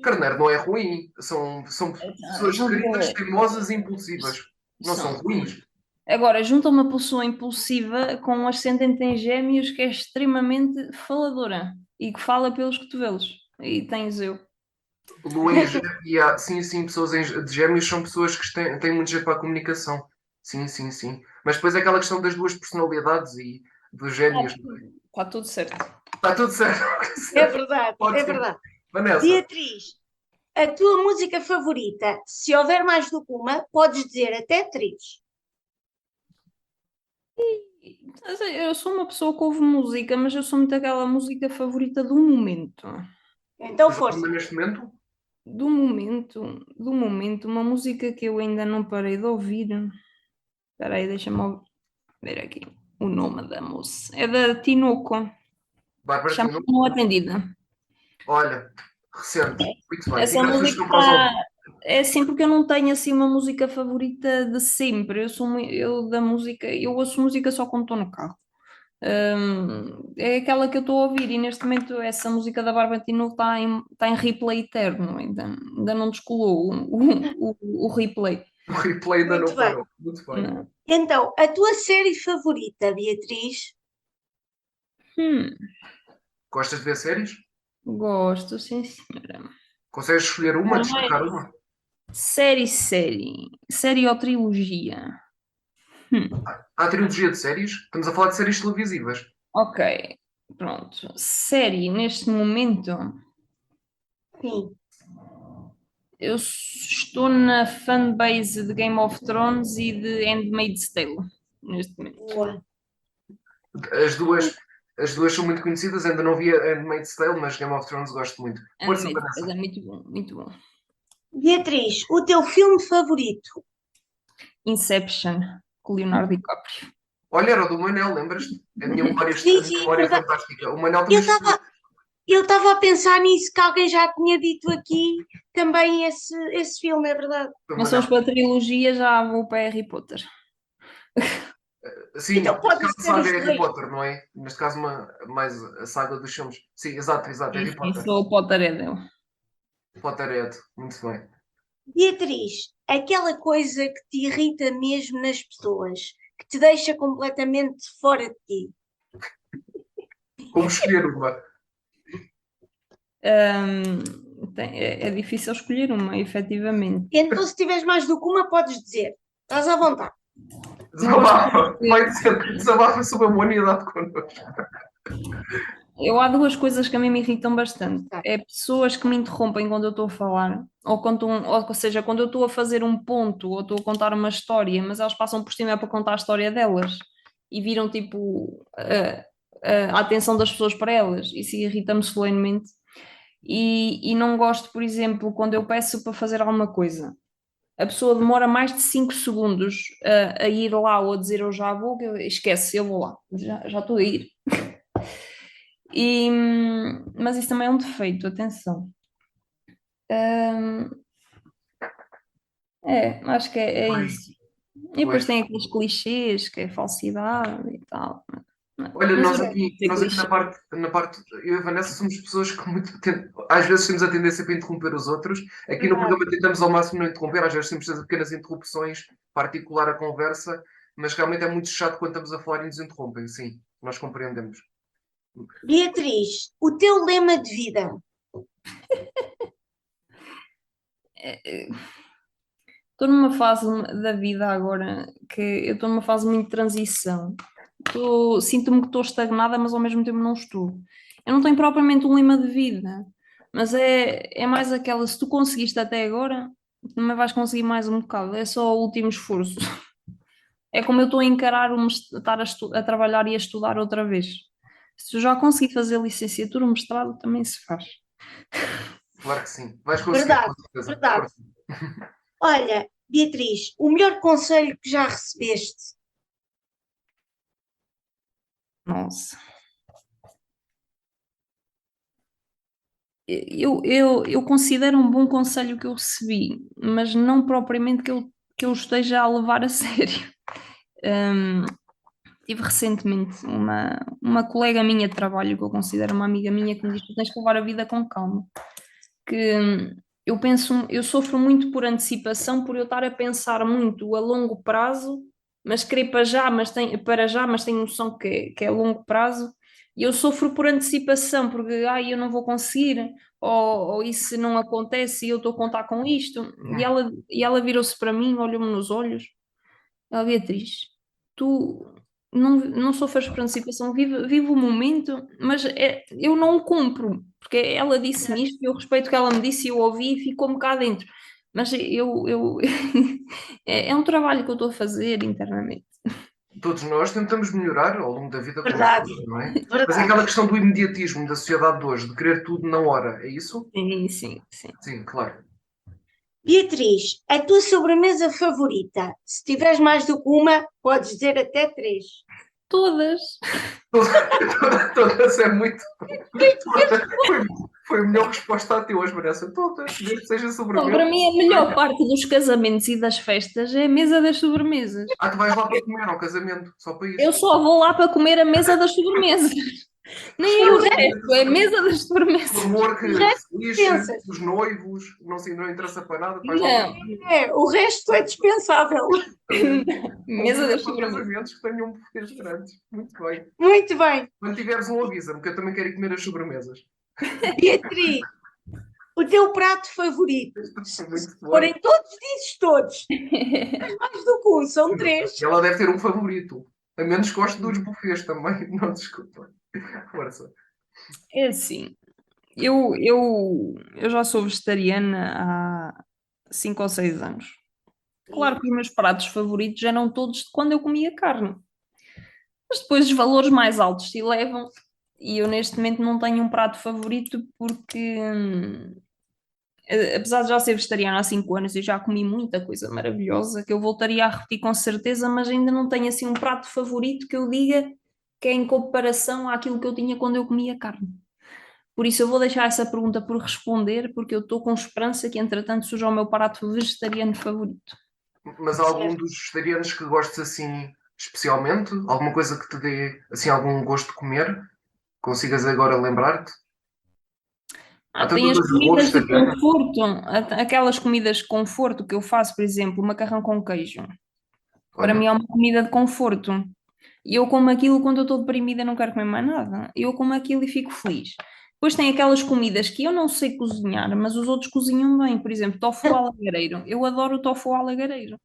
Carneiro não é ruim. São pessoas São queridas, boas. teimosas e impulsivas. Não são São. ruins. Agora, junta uma pessoa impulsiva com um ascendente em Gêmeos que é extremamente faladora e que fala pelos cotovelos. E tens eu. Lua em Gêmeos, sim, pessoas de Gêmeos são pessoas que têm muito jeito para a comunicação. Sim. Mas depois é aquela questão das duas personalidades e dos Gêmeos. Está tudo certo. Está tudo certo. É verdade, Pode é ser. verdade. Vanessa, Beatriz, a tua música favorita, se houver mais do que uma, podes dizer até três. Eu sou uma pessoa que ouve música, mas eu sou muito aquela música favorita do momento. Então, mas força. neste momento, Do momento, uma música que eu ainda não parei de ouvir. Espera aí, deixa-me ver aqui o nome da moça. É da Tinoco, vai para ti. chama-se Não Atendida. Olha, recente. Muito bem. Essa Fica a música sugestão para os ouvintes. é assim porque eu não tenho assim uma música favorita de sempre. Eu ouço música só quando estou no carro. É aquela que eu estou a ouvir e neste momento essa música da Barbatino está em replay eterno, ainda não descolou o replay. O replay ainda Muito não bem. parou. Muito bem. Não. Então, a tua série favorita, Beatriz? Gostas de ver séries? Gosto, sim senhora. Consegues escolher uma, Não, destacar uma? Série ou trilogia? Há trilogia de séries? Estamos a falar de séries televisivas. Ok, pronto. Série, neste momento, Sim. eu estou na fanbase de Game of Thrones e de Handmaid's Tale, neste momento. Boa. As duas são muito conhecidas, ainda não vi a Handmaid's Tale, mas Game of Thrones gosto muito. Força, Handmaid's Vanessa. Tale é muito bom, muito bom. Beatriz, o teu filme favorito? Inception, com Leonardo DiCaprio. Olha, era o do Manel, lembras-te? A minha memória, Sim, a minha memória é verdade. fantástica. O Manel também Eu estava a pensar nisso, que alguém já tinha dito aqui também esse filme, é verdade. Não somos para a trilogia, já vou para Harry Potter. Sim, Então neste pode caso ser saga os é Harry dois. Potter, não é? Neste caso mais a saga dos filmes. Sim, exato, Harry E Potter. sou o Potterhead. Potterhead, muito bem. Beatriz, aquela coisa que te irrita mesmo nas pessoas, que te deixa completamente fora de ti. Como escolher uma? É difícil escolher uma, efetivamente. Então, se tiveres mais do que uma, podes dizer. Estás à vontade. Desabafa, vai dizer, desabafa sobre a humanidade connosco. Há duas coisas que a mim me irritam bastante. É pessoas que me interrompem quando eu estou a falar, ou seja, quando eu estou a fazer um ponto ou estou a contar uma história, mas elas passam por cima para contar a história delas e viram tipo a atenção das pessoas para elas. Isso irrita-me solenemente. E não gosto, por exemplo, quando eu peço para fazer alguma coisa. A pessoa demora mais de 5 segundos a ir lá ou a dizer eu já vou, esquece, eu vou lá, já estou a ir. Mas isso também é um defeito, atenção. Acho que é isso. E depois tem aqueles clichês, que é falsidade e tal. Olha, Mas nós eu aqui gosto de ser na parte, eu e a Vanessa somos pessoas que às vezes temos a tendência para interromper os outros. Aqui no programa tentamos ao máximo não interromper, às vezes temos pequenas interrupções para articular a conversa, mas realmente é muito chato quando estamos a falar e nos interrompem. Sim, nós compreendemos. Beatriz, o teu lema de vida? Estou numa fase da vida agora que eu estou numa fase muito de transição. Sinto-me que estou estagnada, mas ao mesmo tempo não estou. Eu não tenho propriamente um lema de vida, mas é mais aquela, se tu conseguiste até agora, também vais conseguir mais um bocado. É só o último esforço. É como eu estou a encarar estar a trabalhar e a estudar outra vez. Se eu já consegui fazer licenciatura, o mestrado também se faz. Claro que sim. Vais conseguir, Verdade, com certeza. verdade. Força. Olha, Beatriz, o melhor conselho que já recebeste? Nossa. Eu considero um bom conselho que eu recebi, mas não propriamente que eu esteja a levar a sério. Hum, Tive recentemente uma colega minha de trabalho, que eu considero uma amiga minha, que me diz: tu tens que levar a vida com calma. Que eu penso, eu sofro muito por antecipação, por eu estar a pensar muito a longo prazo, mas querer para já, mas tenho noção que é a longo prazo, e eu sofro por antecipação, porque eu não vou conseguir, ou isso não acontece e eu estou a contar com isto. E ela virou-se para mim, olhou-me nos olhos: ela, Beatriz, tu não sofres por antecipação, vive o momento, mas eu não o cumpro, porque ela disse-me isto e eu respeito o que ela me disse e eu ouvi e ficou-me cá dentro. Mas é um trabalho que eu estou a fazer internamente. Todos nós tentamos melhorar ao longo da vida como Verdade, todos, não é? Mas é verdade. aquela questão do imediatismo da sociedade de hoje, de querer tudo na hora, é isso? Sim, sim, sim. Sim, claro. Beatriz, a tua sobremesa favorita? Se tiveres mais do que uma, podes dizer até três. Todas. Todas é muito. Foi, foi a melhor resposta a ti hoje, Vanessa. Todas, desde que seja Bom, sobremesa. para mim, a melhor parte dos casamentos e das festas é a mesa das sobremesas. Ah, tu vais lá para comer ao casamento, só para Eu isso. só vou lá para comer a mesa das sobremesas. Nem é o resto, é a mesa das Por sobremesas. amor que O resto se lixe, pensas. os noivos, não se não interessa para nada, vais lá Não, O resto é dispensável. para mesa das para sobremesas. casamentos que tenham bufês grandes. Muito bem. Muito bem. Quando tiveres um, avisa-me, que eu também quero ir comer as sobremesas. Beatriz, o teu prato favorito? Isto é muito Forem bom. todos, dizes todos. Mais do que um, são três. Ela deve ter um favorito. A menos que goste dos bufês também. Não, desculpa. Força. É assim, eu já sou vegetariana há 5 ou 6 anos. Claro que os meus pratos favoritos eram todos de quando eu comia carne. Mas depois os valores mais altos se elevam e eu neste momento não tenho um prato favorito porque, apesar de já ser vegetariana há 5 anos, eu já comi muita coisa maravilhosa que eu voltaria a repetir com certeza, mas ainda não tenho assim um prato favorito que eu diga que é em comparação àquilo que eu tinha quando eu comia carne. Por isso eu vou deixar essa pergunta por responder, porque eu estou com esperança que entretanto surja o meu prato vegetariano favorito. Mas há algum Certo. dos vegetarianos que gostes assim especialmente? Alguma coisa que te dê assim algum gosto de comer? Consigas agora lembrar-te? Há tanta Tem as coisa boa comidas de vegetariana. conforto, aquelas comidas de conforto que eu faço, por exemplo, macarrão com queijo. Para Olha, mim é uma comida de conforto. E eu como aquilo quando eu estou deprimida, não quero comer mais nada. Eu como aquilo e fico feliz. Depois tem aquelas comidas que eu não sei cozinhar, mas os outros cozinham bem. Por exemplo, tofu alagareiro. Eu adoro o tofu alagareiro.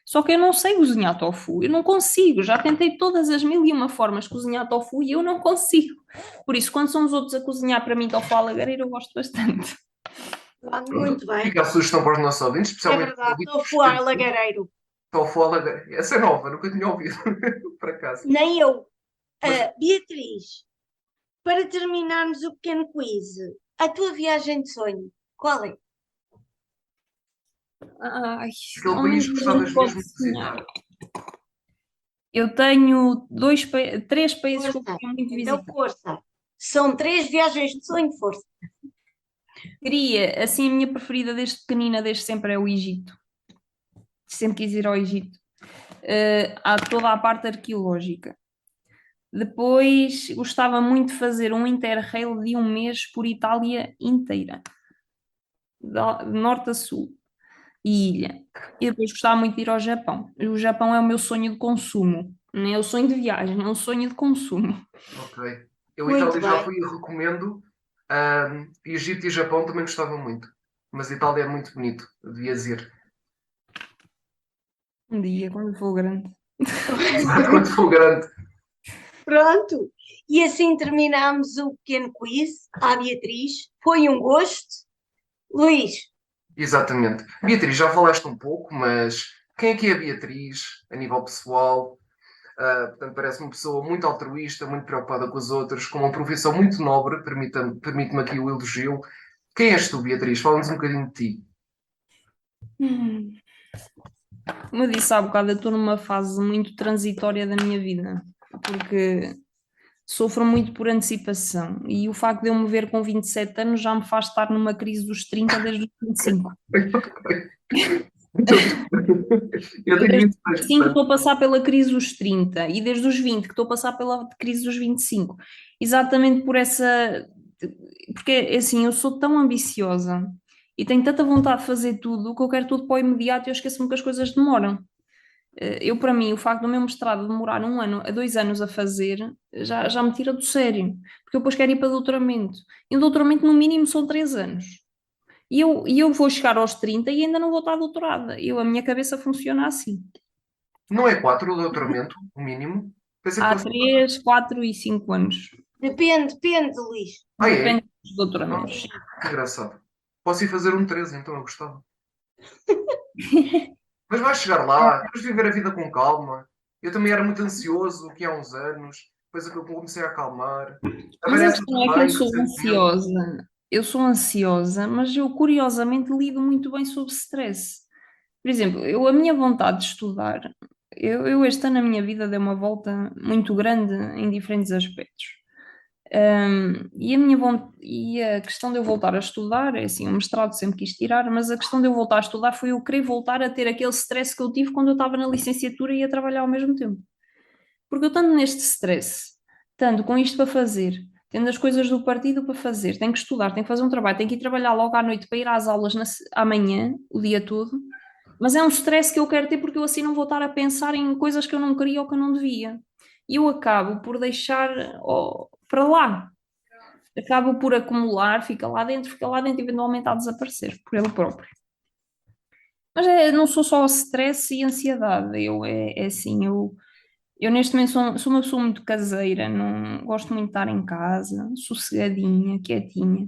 Só que eu não sei cozinhar tofu, eu não consigo. Já tentei todas as mil e uma formas de cozinhar tofu e eu não consigo. Por isso, quando são os outros a cozinhar para mim tofu alagareiro, eu gosto bastante. Muito bem. fica a sugestão para os nossos ouvintes, É especialmente os verdade. ouvintes Tofu a lagareiro. tofu alagareiro. Essa é nova, nunca tinha ouvido, por acaso. Nem eu. Mas Beatriz, para terminarmos o pequeno quiz, a tua viagem de sonho, qual é? Ai, aquele ao país menos que a gente gostavas pode mesmo de sonhar. visitar. Eu tenho três países que eu Força. queria muito Então, visitar. força. São três viagens de sonho, força. Queria, assim, a minha preferida desde pequenina, desde sempre, é o Egito. Sempre quis ir ao Egito. Há toda a parte arqueológica. Depois, gostava muito de fazer um Interrail de 1 mês por Itália inteira, de norte a sul. e ilha. E depois gostava muito de ir ao Japão. O Japão é o meu sonho de consumo. Não é o sonho de viagem, é um sonho de consumo. Ok. Eu Muito Itália já bem. fui e recomendo. Egito e Japão também gostava muito. Mas Itália é muito bonito. Devias ir. Um dia, quando for grande. Exato, quando for grande. Pronto. E assim terminamos o pequeno quiz à Beatriz. Foi um gosto. Luís, Exatamente. Beatriz, já falaste um pouco, mas quem é que é a Beatriz a nível pessoal? Portanto, parece uma pessoa muito altruísta, muito preocupada com os outros, com uma profissão muito nobre, permite-me aqui o elogio. Quem és tu, Beatriz? Fala-nos um bocadinho de ti. Hum. Como eu disse há bocado, eu estou numa fase muito transitória da minha vida, porque sofro muito por antecipação e o facto de eu me ver com 27 anos já me faz estar numa crise dos 30 desde os 25. Eu Eu tenho desde os 26, 25 portanto. estou a passar pela crise dos 30 e desde os 20 que estou a passar pela crise dos 25. Exatamente por essa. Porque assim, eu sou tão ambiciosa e tenho tanta vontade de fazer tudo que eu quero tudo para o imediato e eu esqueço-me que as coisas demoram. Eu, para mim, o facto do meu mestrado demorar 1 ano a 2 anos a fazer já me tira do sério, porque eu depois quero ir para doutoramento. E o doutoramento, no mínimo, são 3 anos. E eu vou chegar aos 30 e ainda não vou estar doutorada. A minha cabeça funciona assim. Não é 4 o doutoramento, o mínimo? Pensei que Há fosse 4. 3, 4 e 5 anos. depende, Luís. Ah, é? Depende dos doutoramentos. Que engraçado. Posso ir fazer um 13, então eu gostava. Mas vais chegar lá, tens de viver a vida com calma. Eu também era muito ansioso aqui há uns anos, depois é que eu comecei a acalmar. Mas a Aparece questão é que eu também sou recentemente. ansiosa. Eu sou ansiosa, mas eu curiosamente lido muito bem sob stress. Por exemplo, a minha vontade de estudar, eu este ano na minha vida dei uma volta muito grande em diferentes aspectos. E a questão de eu voltar a estudar, é assim, o mestrado sempre quis tirar, mas a questão de eu voltar a estudar foi eu querer voltar a ter aquele stress que eu tive quando eu estava na licenciatura e a trabalhar ao mesmo tempo. Porque eu estando neste stress, estando com isto para fazer, tendo as coisas do partido para fazer, tenho que estudar, tenho que fazer um trabalho, tenho que ir trabalhar logo à noite para ir às aulas amanhã, o dia todo, mas é um stress que eu quero ter porque eu assim não vou estar a pensar em coisas que eu não queria ou que eu não devia. E eu acabo por deixar para lá. Acabo por acumular, fica lá dentro e eventualmente a desaparecer por ele próprio. Mas não sou só stress e ansiedade, é assim, eu neste momento sou uma pessoa muito caseira, não gosto muito de estar em casa, sossegadinha, quietinha.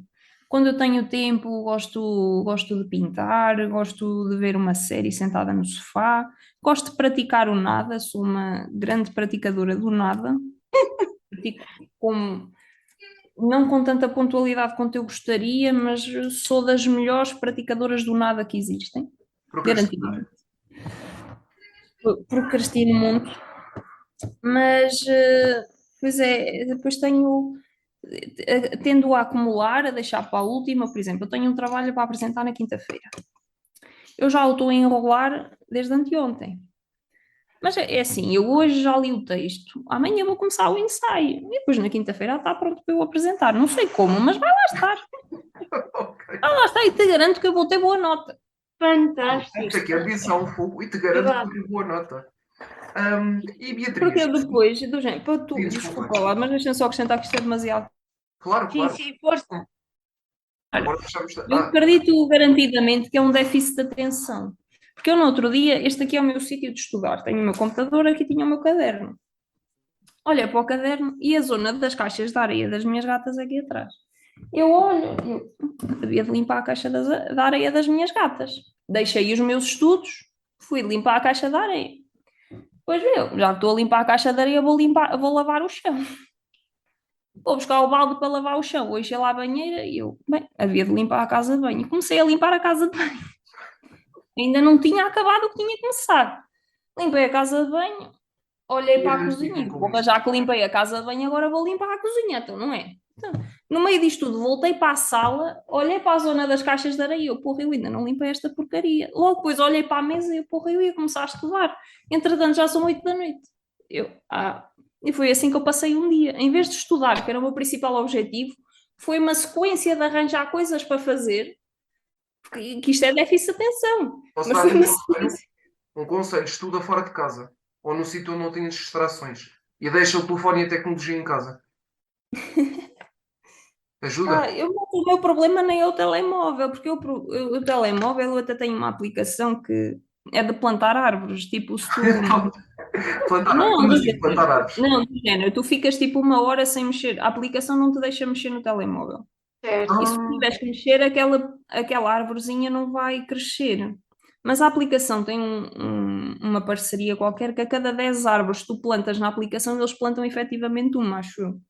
Quando eu tenho tempo, gosto de pintar, gosto de ver uma série sentada no sofá, gosto de praticar o nada, sou uma grande praticadora do nada. Pratico com, não com tanta pontualidade quanto eu gostaria, mas sou das melhores praticadoras do nada que existem, Procrastinar. garantidamente. Procrastino muito, mas pois é, depois tendo a acumular, a deixar para a última, por exemplo, eu tenho um trabalho para apresentar na quinta-feira. Eu já o estou a enrolar desde anteontem. Mas é assim, eu hoje já li o texto, amanhã vou começar o ensaio, e depois na quinta-feira está pronto para eu apresentar. Não sei como, mas vai lá estar. Ok. Vai lá estar e te garanto que eu vou ter boa nota. Fantástico. Esta aqui é ambição, fogo, e te garanto Verdade. que tive boa nota. E Porque Beatriz? eu depois, do género, Sim, desculpa lá, mas deixa-me só acrescentar que isto é demasiado. Claro, Sim, claro. sim, força. Agora deixamos. Eu acredito garantidamente que é um déficit de atenção. Porque eu no outro dia, este aqui é o meu sítio de estudar. Tenho o meu computador, aqui tinha o meu caderno. Olha para o caderno e a zona das caixas de areia das minhas gatas aqui atrás. Eu olho, devia de limpar a caixa da areia das minhas gatas. Deixei os meus estudos, fui limpar a caixa de areia. Pois viu, já que estou a limpar a caixa de areia, vou lavar o chão. Vou buscar o balde para lavar o chão, vou encher lá a banheira e eu, bem, havia de limpar a casa de banho. Comecei a limpar a casa de banho. Ainda não tinha acabado o que tinha que começar. Limpei a casa de banho, olhei para a cozinha. Porra, já que limpei a casa de banho, agora vou limpar a cozinha, então não é? Então, no meio disto tudo, voltei para a sala, olhei para a zona das caixas de areia, eu, porra, eu ainda não limpei esta porcaria. Logo depois olhei para a mesa e eu, porra, eu ia começar a estudar. Entretanto, já são 8 da noite. E foi assim que eu passei um dia. Em vez de estudar, que era o meu principal objetivo, foi uma sequência de arranjar coisas para fazer que isto é déficit de atenção. Posso Mas dar foi um uma conselho? sequência. Um conselho, estuda fora de casa. Ou num sítio onde não tenhas distrações. E deixa o telefone e a tecnologia em casa. Ajuda? O meu problema nem é o telemóvel, porque o telemóvel eu até tenho uma aplicação que é de plantar árvores, tipo, se tu... Plantar árvores. Não, Como do assim, plantar género. árvores? Não, do género. Tu ficas tipo uma hora sem mexer. A aplicação não te deixa mexer no telemóvel. Certo. E se tu Ah, tiveres que mexer, aquela árvorezinha não vai crescer. Mas a aplicação tem uma parceria qualquer que a cada 10 árvores que tu plantas na aplicação, eles plantam efetivamente uma, acho eu.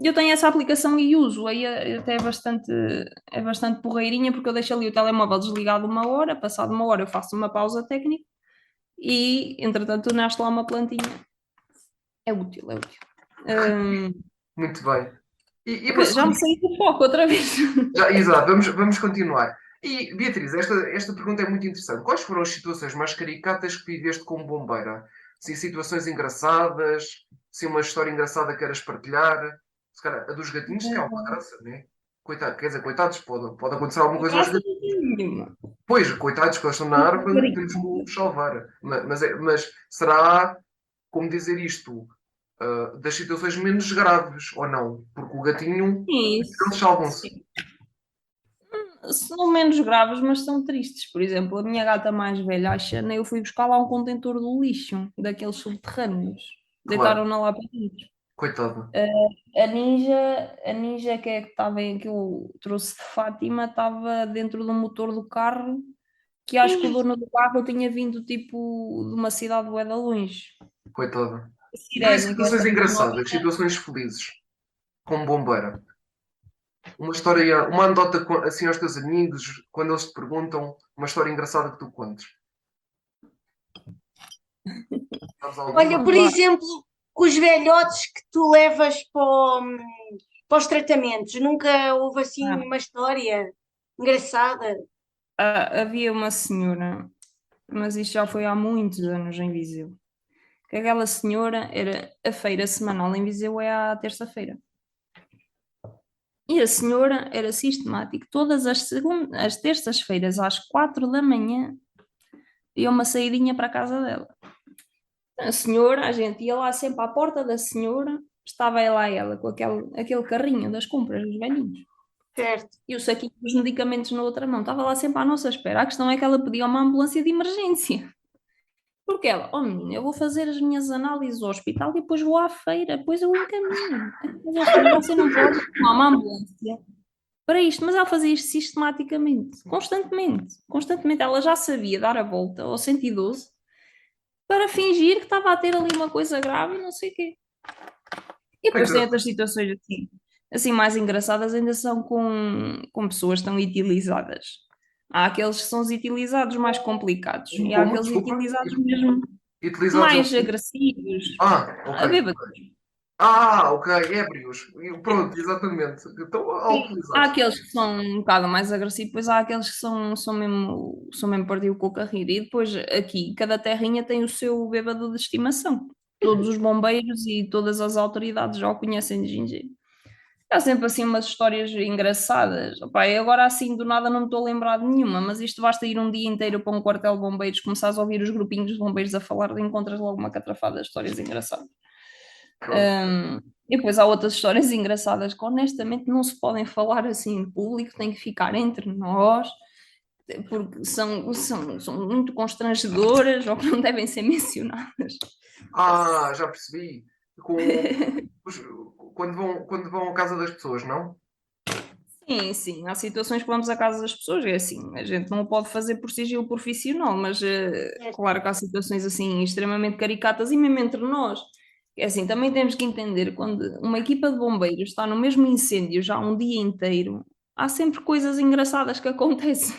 E eu tenho essa aplicação e uso, aí até é bastante porreirinha, porque eu deixo ali o telemóvel desligado uma hora, passado uma hora eu faço uma pausa técnica e, entretanto, nasce lá uma plantinha. É útil, é útil. muito bem. E por Já me saí do foco outra vez. exato, vamos continuar. E Beatriz, esta pergunta é muito interessante. Quais foram as situações mais caricatas que viveste como bombeira? Se situações engraçadas, se uma história engraçada queiras partilhar. Se calhar, a dos gatinhos tem alguma graça, não é? Coitado, quer dizer, coitados, pode acontecer alguma coisa aos Graças gatinhos. não tenho nenhuma. Pois, coitados que eles estão na árvore, temos que os salvar. Mas será, como dizer isto, das situações menos graves, ou não? Porque o gatinho, Sim, eles salvam-se. sim. São menos graves, mas são tristes. Por exemplo, a minha gata mais velha, a Xana, eu fui buscar lá um contentor do lixo, daqueles subterrâneos. Claro, Deitaram-na lá para dentro. coitada. A Ninja que é que estava em que eu trouxe de Fátima, estava dentro do motor do carro, que acho que o dono do carro tinha vindo tipo de uma cidade bué de longe. Coitada. A Então, e Sirene, que é essa situações engraçadas, novinha. situações felizes, como bombeira. Uma história, uma anedota assim aos teus amigos, quando eles te perguntam, uma história engraçada que tu contes. Sabes Olha, alguma? por exemplo, os velhotes que tu levas para os tratamentos, nunca houve assim Ah, uma história engraçada? havia uma senhora, mas isto já foi há muitos anos em Viseu. Que aquela senhora era a feira semanal em Viseu é à terça-feira. E a senhora era sistemática. Todas as terças-feiras, às 4 da manhã, ia uma saidinha para a casa dela. A senhora, a gente ia lá sempre à porta da senhora, estava lá ela com aquele carrinho das compras dos velhinhos. Certo. E o saquinho dos medicamentos na outra mão. Estava lá sempre à nossa espera. A questão é que ela pedia uma ambulância de emergência. Porque ela, oh menina, eu vou fazer as minhas análises ao hospital e depois vou à feira, depois eu encaminho. Mas assim, você não pode tomar uma ambulância para isto, mas ela fazia isto sistematicamente, constantemente, constantemente. Ela já sabia dar a volta ao 112 para fingir que estava a ter ali uma coisa grave e não sei o quê. E depois tem Coitada. outras situações assim mais engraçadas, ainda são com pessoas tão utilizadas. Há aqueles que são os utilizados mais complicados e há Como? aqueles Desculpa. utilizados mesmo Utilizados ao mais quê? agressivos, Ah, ok. a bêbados. Ok, ébrios. Pronto, exatamente. Estão Há alcoolizados. aqueles que são um bocado mais agressivos, depois há aqueles que são mesmo perdido com a rir. E depois aqui, cada terrinha tem o seu bêbado de estimação. Todos os bombeiros e todas as autoridades já o conhecem de gingeiro. Há sempre assim umas histórias engraçadas. Opá, e agora assim do nada não me estou a lembrar de nenhuma, mas isto basta ir um dia inteiro para um quartel de bombeiros, começares a ouvir os grupinhos de bombeiros a falar, e encontras logo uma catrafada de histórias engraçadas. Pronto. E depois há outras histórias engraçadas que honestamente não se podem falar assim em público, tem que ficar entre nós, porque são muito constrangedoras ou que não devem ser mencionadas. Já percebi. Os- quando vão à casa das pessoas, não? Sim, sim, há situações que vamos à casa das pessoas, é assim, a gente não o pode fazer por sigilo profissional, mas Certo. claro que há situações assim extremamente caricatas e mesmo entre nós. É assim, também temos que entender, quando uma equipa de bombeiros está no mesmo incêndio já um dia inteiro, há sempre coisas engraçadas que acontecem.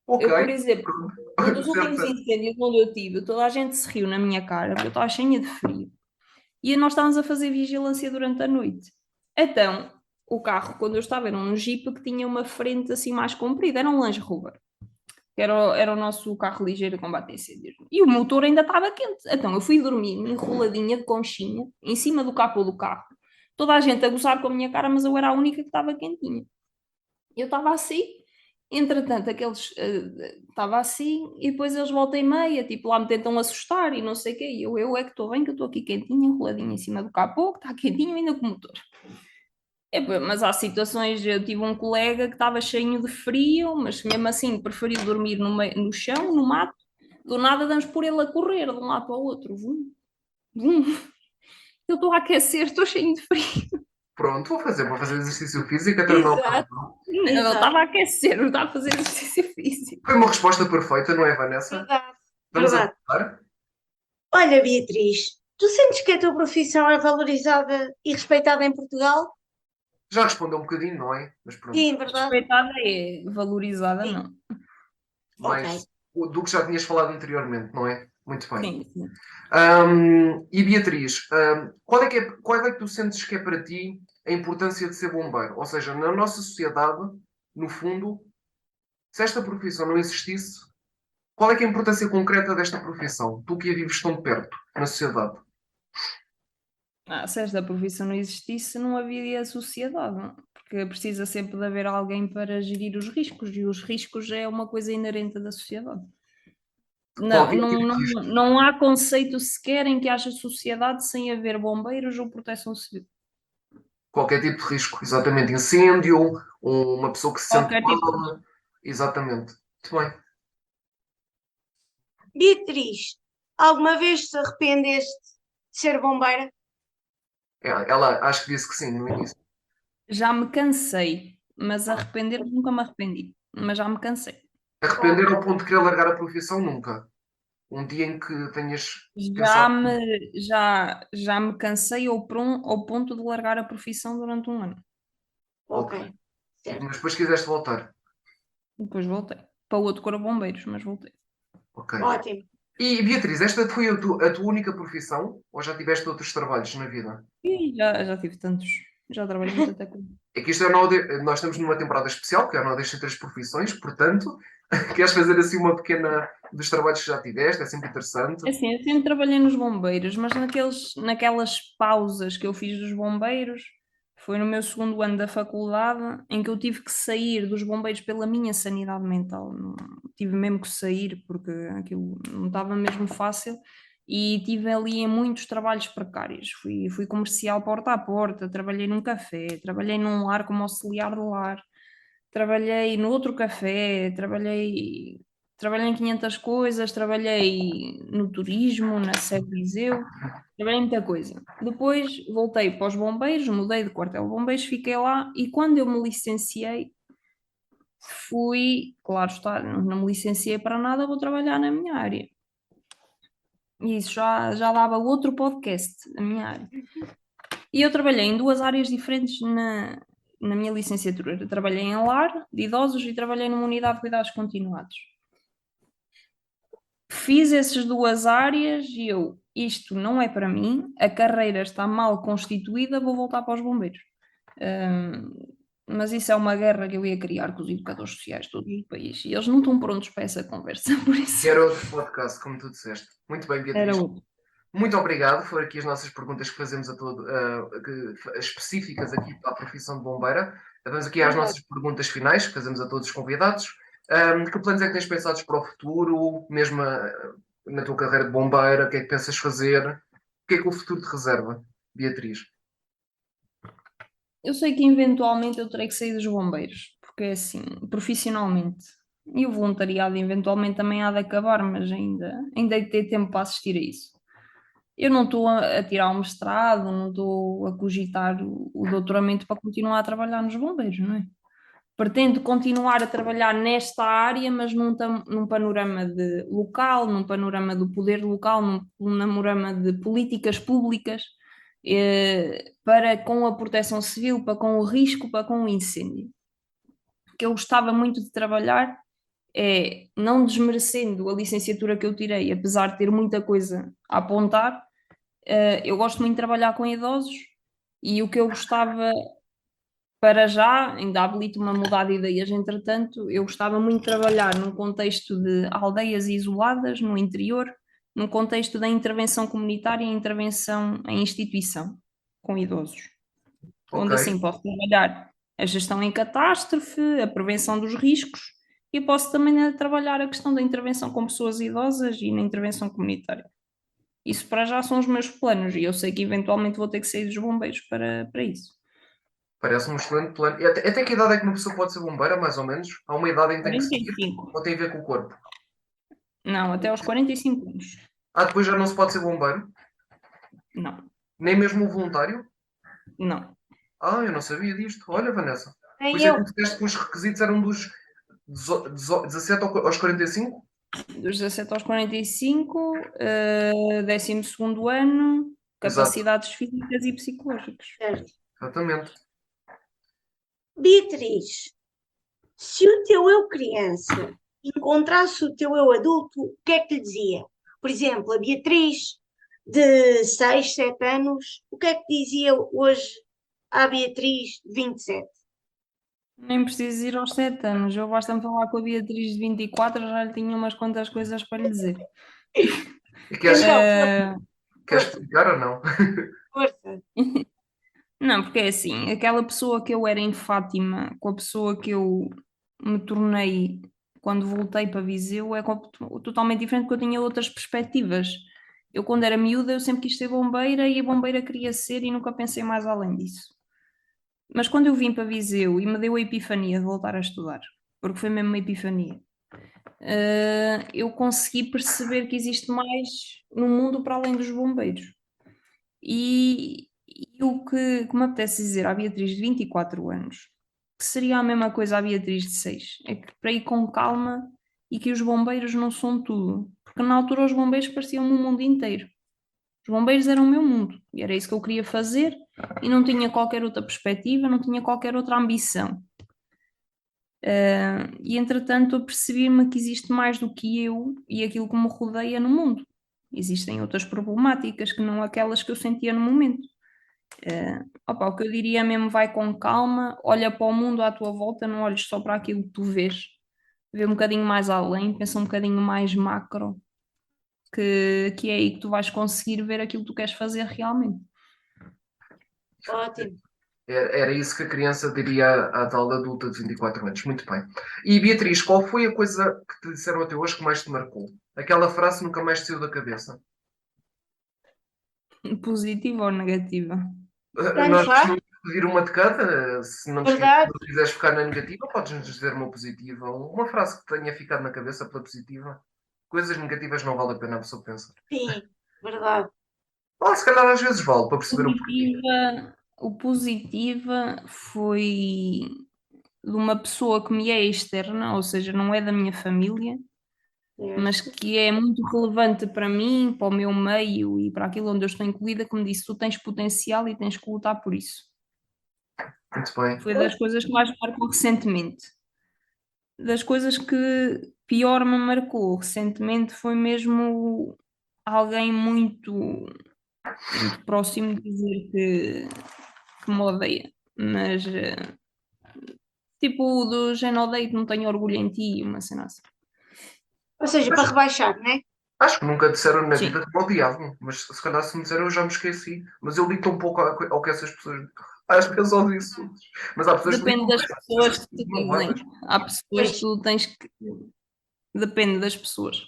Ok. Eu, por exemplo, um dos Certo, últimos certo. incêndios onde eu tive, toda a gente se riu na minha cara, porque eu estava cheia de frio. E nós estávamos a fazer vigilância durante a noite. Então, o carro, quando eu estava, era um Jeep que tinha uma frente assim mais comprida, era um Land Rover, que era o nosso carro ligeiro de combate a incêndios. E o motor ainda estava quente. Então, eu fui dormir enroladinha de conchinha, em cima do capô do carro. Toda a gente a gozar com a minha cara, mas eu era a única que estava quentinha. Eu estava assim, Entretanto, aqueles estava assim, e depois eles voltam e meia, tipo, lá me tentam assustar e não sei o quê, e eu é que estou bem, que eu estou aqui quentinha, enroladinha em cima do capô, que está quentinho ainda com o motor. Mas há situações, eu tive um colega que estava cheio de frio, mas mesmo assim preferiu dormir no chão, no mato, do nada damos por ele a correr de um lado para o outro, vum, vum. Eu estou a aquecer, estou cheio de frio. Pronto, vou fazer exercício físico até não. Exato. Não, eu Exato. estava a aquecer, não estava a fazer exercício físico. Foi uma resposta perfeita, não é, Vanessa? Verdade, Vamos a verdade. votar? Olha, Beatriz, tu sentes que a tua profissão é valorizada e respeitada em Portugal? Já respondeu um bocadinho, não é? Mas pronto. Sim, verdade. Respeitada é, valorizada Sim. não. Mais do que já tinhas falado anteriormente, não é? Muito bem. Sim, sim. E Beatriz, qual é que tu sentes que é para ti a importância de ser bombeiro? Ou seja, na nossa sociedade, no fundo, se esta profissão não existisse, qual é que é a importância concreta desta profissão? Tu que a vives tão de perto na sociedade. Se esta profissão não existisse, não haveria sociedade, não? Porque precisa sempre de haver alguém para gerir os riscos, e os riscos é uma coisa inerente da sociedade. Não, Qualquer tipo de risco. não há conceito sequer em que haja sociedade sem haver bombeiros ou proteção civil. Qualquer tipo de risco, exatamente. Incêndio, uma pessoa que se sente Qualquer tipo de mal. Exatamente. Muito bem. Beatriz, alguma vez te arrependeste de ser bombeira? Ela acho que disse que sim no início. Já me cansei, mas arrepender nunca me arrependi. Mas já me cansei. Arrepender ao ponto de querer largar a profissão, nunca. Um dia em que tenhas Já pensado. já me cansei ao ponto de largar a profissão durante um ano. Ok, Ok. certo. Mas depois quiseste voltar. Depois voltei. Para o outro corpo de bombeiros, mas voltei. Ok. Ótimo. E Beatriz, esta foi a tua única profissão? Ou já tiveste outros trabalhos na vida? E já tive tantos. Já trabalhei muito até com. É que isto nós estamos numa temporada especial, que é a Não Deixa Três Profissões, portanto, queres fazer assim uma pequena dos trabalhos que já tiveste? É sempre interessante. Assim, eu sempre trabalhei nos bombeiros, mas naquelas pausas que eu fiz dos bombeiros, foi no meu segundo ano da faculdade, em que eu tive que sair dos bombeiros pela minha sanidade mental. Tive mesmo que sair, porque aquilo não estava mesmo fácil, e tive ali em muitos trabalhos precários. Fui comercial porta a porta, trabalhei num café, trabalhei num lar como auxiliar de lar, trabalhei no outro café, trabalhei em 500 coisas, trabalhei no turismo, na Sede Viseu, trabalhei em muita coisa. Depois voltei para os bombeiros, mudei de quartel de bombeiros, fiquei lá e quando eu me licenciei, claro está, não me licenciei para nada, vou trabalhar na minha área. E isso já dava outro podcast, a minha área. E eu trabalhei em duas áreas diferentes na minha licenciatura. Eu trabalhei em lar de idosos e trabalhei numa unidade de cuidados continuados. Fiz essas duas áreas e isto não é para mim, a carreira está mal constituída, vou voltar para os bombeiros. Mas isso é uma guerra que eu ia criar com os educadores sociais de todo o país e eles não estão prontos para essa conversa, por isso. Era outro podcast, como tu disseste. Muito bem, Beatriz. Era outro. Muito obrigado. Foram aqui as nossas perguntas que fazemos específicas aqui para a profissão de bombeira. Vamos aqui às nossas perguntas finais que fazemos a todos os convidados. Que planos é que tens pensados para o futuro, mesmo na tua carreira de bombeira? O que é que pensas fazer? O que é que o futuro te reserva, Beatriz? Eu sei que eventualmente eu terei que sair dos bombeiros, porque é assim, profissionalmente. E o voluntariado eventualmente também há de acabar, mas ainda hei de ter tempo para assistir a isso. Eu não estou a tirar um mestrado, não estou a cogitar o doutoramento para continuar a trabalhar nos bombeiros, não é? Pretendo continuar a trabalhar nesta área, mas num panorama de local, num panorama do poder local, num panorama de políticas públicas, para com a proteção civil, para com o risco, para com o incêndio. O que eu gostava muito de trabalhar é, não desmerecendo a licenciatura que eu tirei, apesar de ter muita coisa a apontar, eu gosto muito de trabalhar com idosos e o que eu gostava para já, ainda habilito-me a mudar de ideias, entretanto, eu gostava muito de trabalhar num contexto de aldeias isoladas, no interior, num contexto da intervenção comunitária e intervenção em instituição, com idosos. Onde Ok. assim posso trabalhar a gestão em catástrofe, a prevenção dos riscos e posso também trabalhar a questão da intervenção com pessoas idosas e na intervenção comunitária. Isso para já são os meus planos e eu sei que eventualmente vou ter que sair dos bombeiros para isso. Parece-me um excelente plano. E até que idade é que uma pessoa pode ser bombeira, mais ou menos? Há uma idade em que tem que seguir 45. ou tem a ver com o corpo? Não, até aos 45 anos. Depois já não se pode ser bombeiro? Não, Nem mesmo o voluntário? não. Eu não sabia disto. Olha, Vanessa. Por Nem isso é que eu. tu disseste que os requisitos eram dos 17 aos 45? Dos 17 aos 45, 12º ano, Exato, capacidades físicas e psicológicas. Certo. exatamente. Beatriz, se o teu eu criança encontrasse o teu eu adulto, o que é que lhe dizia? Por exemplo, a Beatriz de 6, 7 anos, o que é que dizia hoje à Beatriz de 27? Nem preciso ir aos 7 anos, eu basta-me falar com a Beatriz de 24, já lhe tinha umas quantas coisas para lhe dizer. E queres, Então, queres força, explicar ou não? força. Não, porque é assim, aquela pessoa que eu era em Fátima, com a pessoa que eu me tornei quando voltei para Viseu, é totalmente diferente, porque eu tinha outras perspectivas. Eu, quando era miúda, eu sempre quis ser bombeira e a bombeira queria ser e nunca pensei mais além disso. Mas quando eu vim para Viseu e me deu a epifania de voltar a estudar, porque foi mesmo uma epifania, eu consegui perceber que existe mais no mundo para além dos bombeiros. E o que me apetece dizer à Beatriz de 24 anos, que seria a mesma coisa à Beatriz de 6, é que para ir com calma e que os bombeiros não são tudo. Porque na altura os bombeiros pareciam-me o mundo inteiro. Os bombeiros eram o meu mundo e era isso que eu queria fazer e não tinha qualquer outra perspectiva, não tinha qualquer outra ambição. E entretanto eu percebi-me que existe mais do que eu e aquilo que me rodeia no mundo. Existem outras problemáticas que não aquelas que eu sentia no momento. O que eu diria é mesmo, vai com calma, olha para o mundo à tua volta, não olhes só para aquilo que tu vês, vê um bocadinho mais além, pensa um bocadinho mais macro, que é aí que tu vais conseguir ver aquilo que tu queres fazer realmente. Ótimo. Era isso que a criança diria à tal adulta de 24 anos. Muito bem. E Beatriz, qual foi a coisa que te disseram até hoje que mais te marcou? Aquela frase nunca mais te saiu da cabeça. Positiva ou negativa? Nós faz. costumamos pedir uma de cada. Se não Verdade. quiseres ficar na negativa, podes-nos dizer uma positiva. Uma frase que tenha ficado na cabeça pela positiva. Coisas negativas não vale a pena a pessoa pensar. Sim, verdade. Se calhar às vezes vale para perceber o porquê. O positiva foi de uma pessoa que me é externa, ou seja, não é da minha família, mas Certo. que é muito relevante para mim, para o meu meio e para aquilo onde eu estou incluída, que me disse: tu tens potencial e tens que lutar por isso. Muito bem. Foi das coisas que mais me marcou recentemente. Das coisas que pior me marcou recentemente foi mesmo alguém muito próximo de dizer que me odeia, mas tipo do género odeio, não tenho orgulho em ti, uma cena assim. Ou seja, para rebaixar, não é? Acho que nunca disseram na Sim. vida que me odiavam, mas se calhar se me disseram eu já me esqueci. Mas eu ligo tão pouco ao que essas pessoas. Às vezes odio insultos. Mas há pessoas que Depende ligam das mais, pessoas que te ligam dizem. mais. Há pessoas que tu tens que. Depende das pessoas.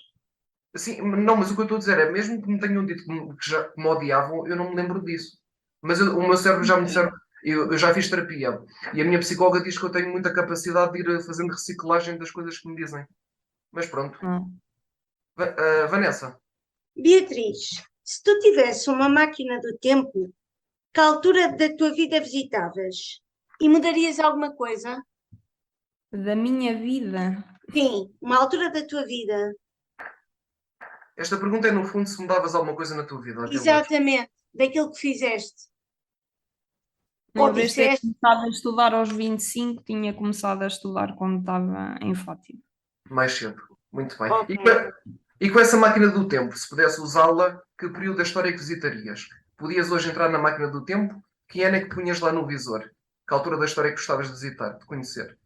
Sim, não, mas o que eu estou a dizer é, mesmo que me tenham dito que me odiavam, eu não me lembro disso. Mas o meu cérebro já me disseram, eu já fiz terapia, e a minha psicóloga diz que eu tenho muita capacidade de ir fazendo reciclagem das coisas que me dizem. Mas pronto. Vanessa, Beatriz, se tu tivesse uma máquina do tempo, que altura da tua vida visitavas? E mudarias alguma coisa? Da minha vida. Sim, uma altura da tua vida. esta pergunta é no fundo se mudavas alguma coisa na tua vida até hoje. Exatamente, daquilo que fizeste. Ou Em vez de ter disseste. começado a estudar aos 25, tinha começado a estudar quando estava em Fátima. Mais cedo. Muito bem. Ok. E com essa máquina do tempo, se pudesse usá-la, que período da história é que visitarias? Podias hoje entrar na máquina do tempo? Que ano é que punhas lá no visor? Que altura da história é que gostavas de visitar, de conhecer?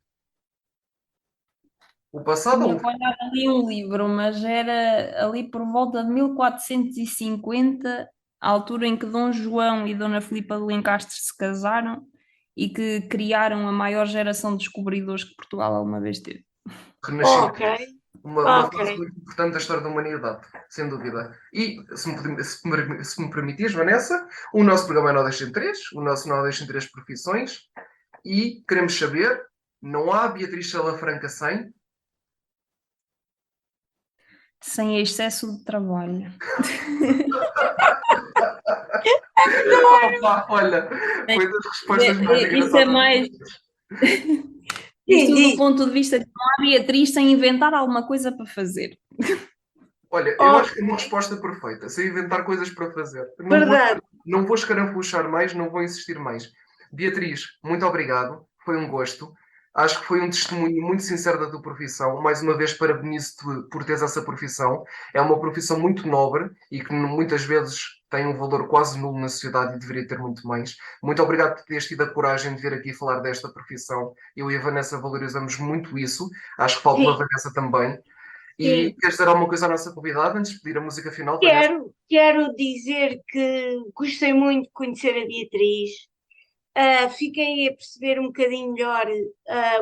O passado ou Tinha que olhar ali um livro, mas era ali por volta de 1450, a altura em que Dom João e Dona Filipa de Lencastre se casaram e que criaram a maior geração de descobridores que Portugal alguma vez teve. renascimento. Ok, Uma ok. fase muito importante da história da humanidade, sem dúvida. E, se me permitires, Vanessa, o nosso programa é Nó Deixem 3, o nosso Nó Deixem 3 Profissões, e queremos saber, não há Beatriz Salafranca sem? Sem excesso de trabalho. Opa, olha, foi das respostas mais Isso é engraçadas. mais. Isto do ponto de vista de não há Beatriz sem inventar alguma coisa para fazer. Olha, eu acho que é uma resposta perfeita, sem inventar coisas para fazer. Verdade. Não vou escarafuchar mais, não vou insistir mais. Beatriz, muito obrigado, foi um gosto. Acho que foi um testemunho muito sincero da tua profissão. Mais uma vez, parabenizo-te por teres essa profissão. É uma profissão muito nobre e que muitas vezes tem um valor quase nulo na sociedade e deveria ter muito mais. Muito obrigado por teres tido a coragem de vir aqui falar desta profissão. Eu e a Vanessa valorizamos muito isso. Acho que falta uma Vanessa também. E queres dizer alguma coisa à nossa convidada antes de pedir a música final? Quero dizer que gostei muito de conhecer a Beatriz. Fiquei a perceber um bocadinho melhor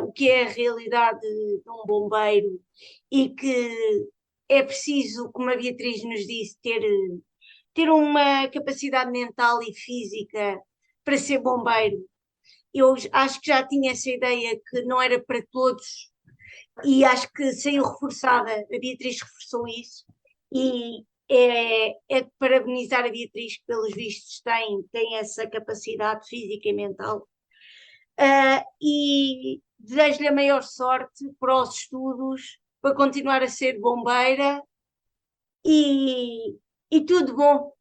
o que é a realidade de um bombeiro e que é preciso, como a Beatriz nos disse, ter uma capacidade mental e física para ser bombeiro. Eu acho que já tinha essa ideia que não era para todos e acho que saiu reforçada. A Beatriz reforçou isso e é de parabenizar a Beatriz que, pelos vistos, tem essa capacidade física e mental. E desejo-lhe a maior sorte para os estudos, para continuar a ser bombeira e tudo bom.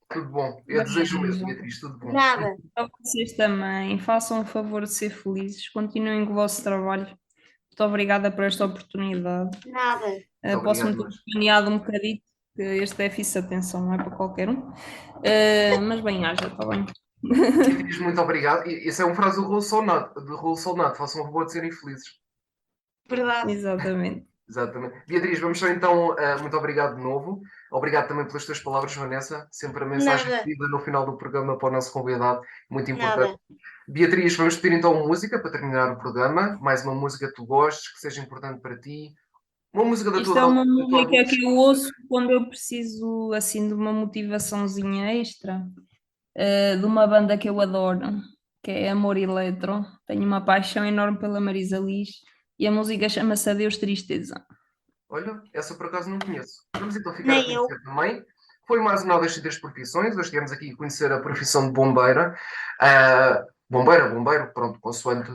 Tudo bom. Eu desejo mesmo, Beatriz, tudo bom. Nada. Para vocês também, façam o favor de ser felizes, continuem com o vosso trabalho. Muito obrigada por esta oportunidade. Nada. Posso-me ter planeado um bocadinho, que este déficit de atenção não é para qualquer um. Mas bem, haja, está bem. Beatriz, muito obrigado. Isso é uma frase do Raul Solnato. Façam um favor de serem felizes. Verdade. Exatamente. Beatriz, vamos só então, muito obrigado de novo. Obrigado também pelas tuas palavras, Vanessa. Sempre a mensagem pedida no final do programa para o nosso convidado, muito importante. Nada. Beatriz, vamos pedir então uma música para terminar o programa. Mais uma música que tu gostes, que seja importante para ti. Uma música da tua Isto é uma música que eu ouço quando eu preciso assim de uma motivaçãozinha extra, de uma banda que eu adoro, que é Amor Eletro. Tenho uma paixão enorme pela Marisa Liz e a música chama-se Adeus Tristeza. Olha, essa por acaso não conheço. Vamos então ficar a conhecer também. Foi mais uma das 3 profissões. Hoje estivemos aqui a conhecer a profissão de bombeira. Bombeiro, pronto, consoante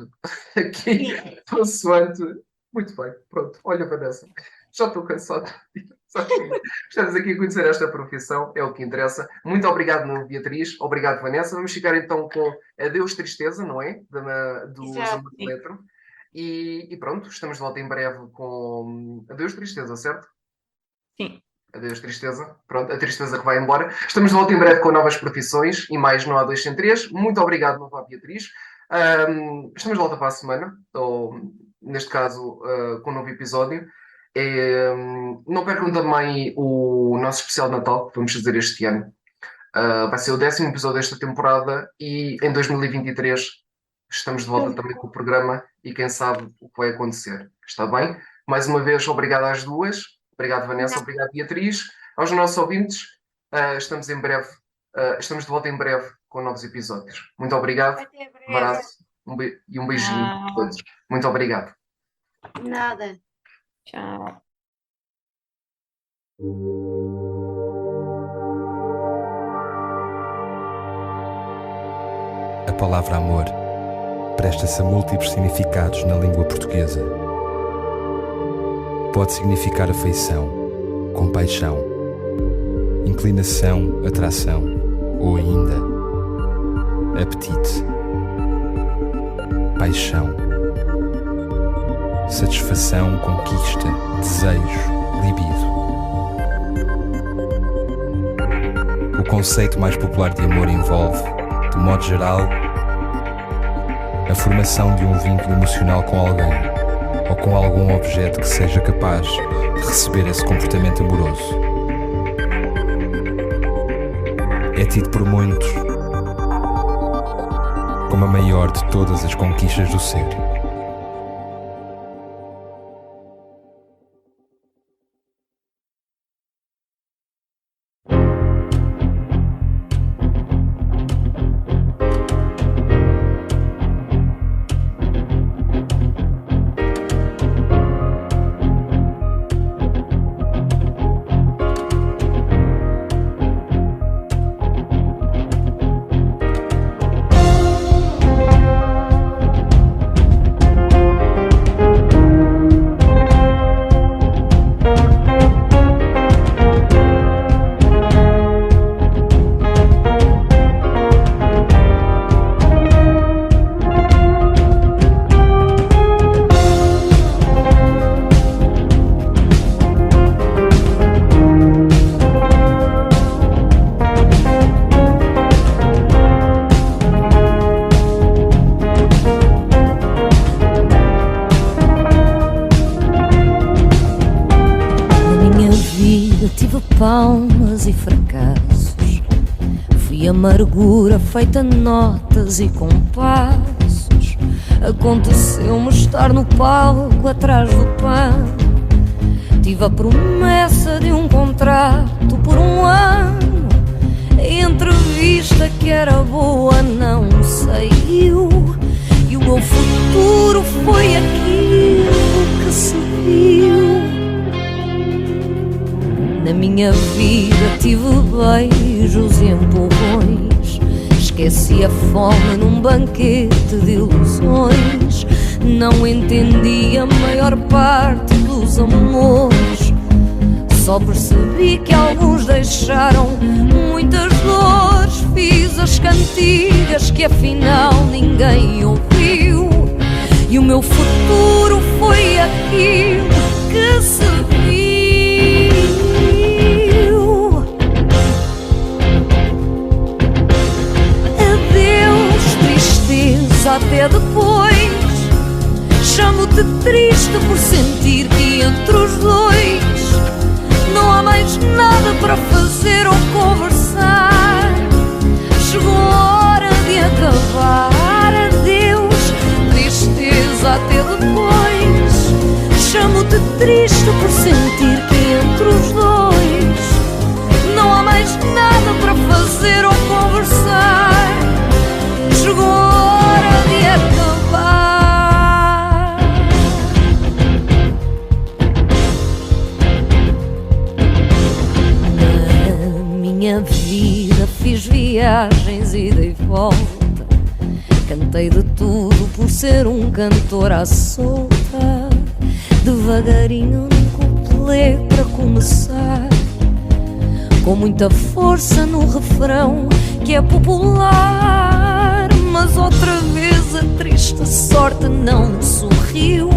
aqui, consoante. Muito bem, pronto. Olha, Vanessa, já estou cansado. Estamos aqui a conhecer esta profissão, é o que interessa. Muito obrigado, Beatriz. Obrigado, Vanessa. Vamos ficar então com Adeus Tristeza, não é? Do Amor Eletro. E pronto, estamos de volta em breve com Adeus Tristeza, certo? Sim. Adeus Tristeza. Pronto, a tristeza que vai embora. Estamos de volta em breve com novas profissões e mais no A2 sem 3. Muito obrigado, nova Beatriz. Estamos de volta para a semana, ou neste caso com um novo episódio. Não percam também o nosso especial de Natal que vamos fazer este ano. Vai ser o 10º episódio desta temporada e em 2023 estamos de volta também com o programa e quem sabe o que vai acontecer. Está bem? Mais uma vez, obrigado às duas. Obrigado, Vanessa. Obrigado, Beatriz. Aos nossos ouvintes, estamos de volta em breve com novos episódios. Muito obrigado. Um abraço e um beijinho a todos. Muito obrigado. Nada. Tchau. A palavra amor presta-se a múltiplos significados na língua portuguesa. Pode significar afeição, compaixão, inclinação, atração ou ainda apetite, paixão, satisfação, conquista, desejo, libido. O conceito mais popular de amor envolve, de modo geral, a formação de um vínculo emocional com alguém ou com algum objeto que seja capaz de receber esse comportamento amoroso. É tido por muitos como a maior de todas as conquistas do ser. palmas e fracassos. Fui amargura feita notas e compassos. Aconteceu-me estar no palco atrás do pano. Tive a promessa de um contrato por um ano. A entrevista que era boa não saiu. E o meu futuro foi aquilo que se viu. Na minha vida tive beijos e empurrões. Esqueci a fome num banquete de ilusões. Não entendi a maior parte dos amores. Só percebi que alguns deixaram muitas dores. Fiz as cantigas que afinal ninguém ouviu. E o meu futuro foi aquilo que se viu. Adeus, tristeza, até depois. Chamo-te triste por sentir que entre os dois não há mais nada para fazer ou conversar. Chegou a hora de acabar. Adeus, tristeza, até depois. Chamo-te triste por sentir que entre os dois não há mais nada para fazer ou conversar. Chegou a hora de acabar. Minha vida fiz viagens e dei volta. Cantei de tudo por ser um cantor à solta. Devagarinho num couplet para começar, com muita força no refrão que é popular. Mas outra vez a triste sorte não me sorriu.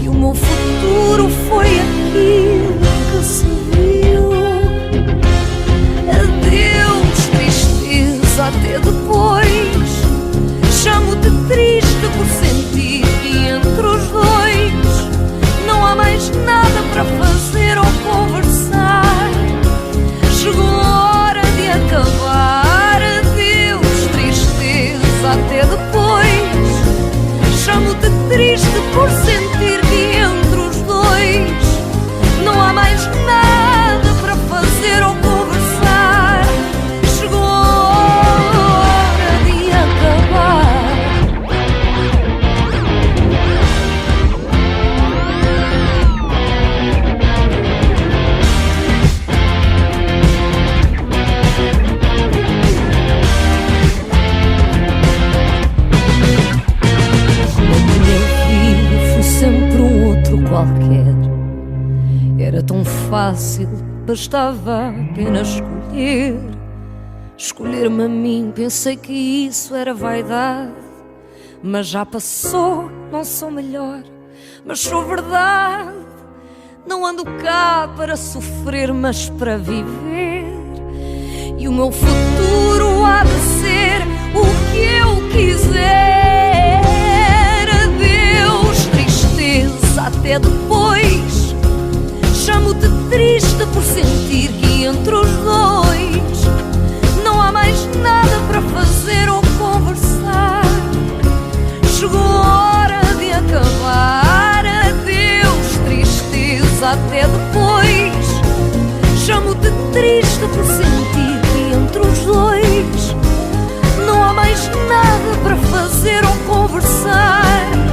E o meu futuro foi aquilo que se viu. Adeus, tristeza, até depois. Chamo-te triste por sentir que entre os dois não há mais nada para fazer ou conversar. Chegou a hora de acabar. Adeus, tristeza, até depois. Chamo-te triste por sentir que entre os dois não há mais nada para fazer ou conversar. Chegou a hora de acabar. Sempre um outro qualquer. Era tão fácil, bastava apenas escolher. Escolher-me a mim, pensei que isso era vaidade. Mas já passou, não sou melhor, mas sou verdade. Não ando cá para sofrer, mas para viver. E o meu futuro há de ser o que eu quiser. Até depois. Chamo-te triste por sentir que entre os dois não há mais nada para fazer ou conversar. Chegou a hora de acabar. Adeus, tristeza, até depois. Chamo-te triste por sentir que entre os dois não há mais nada para fazer ou conversar.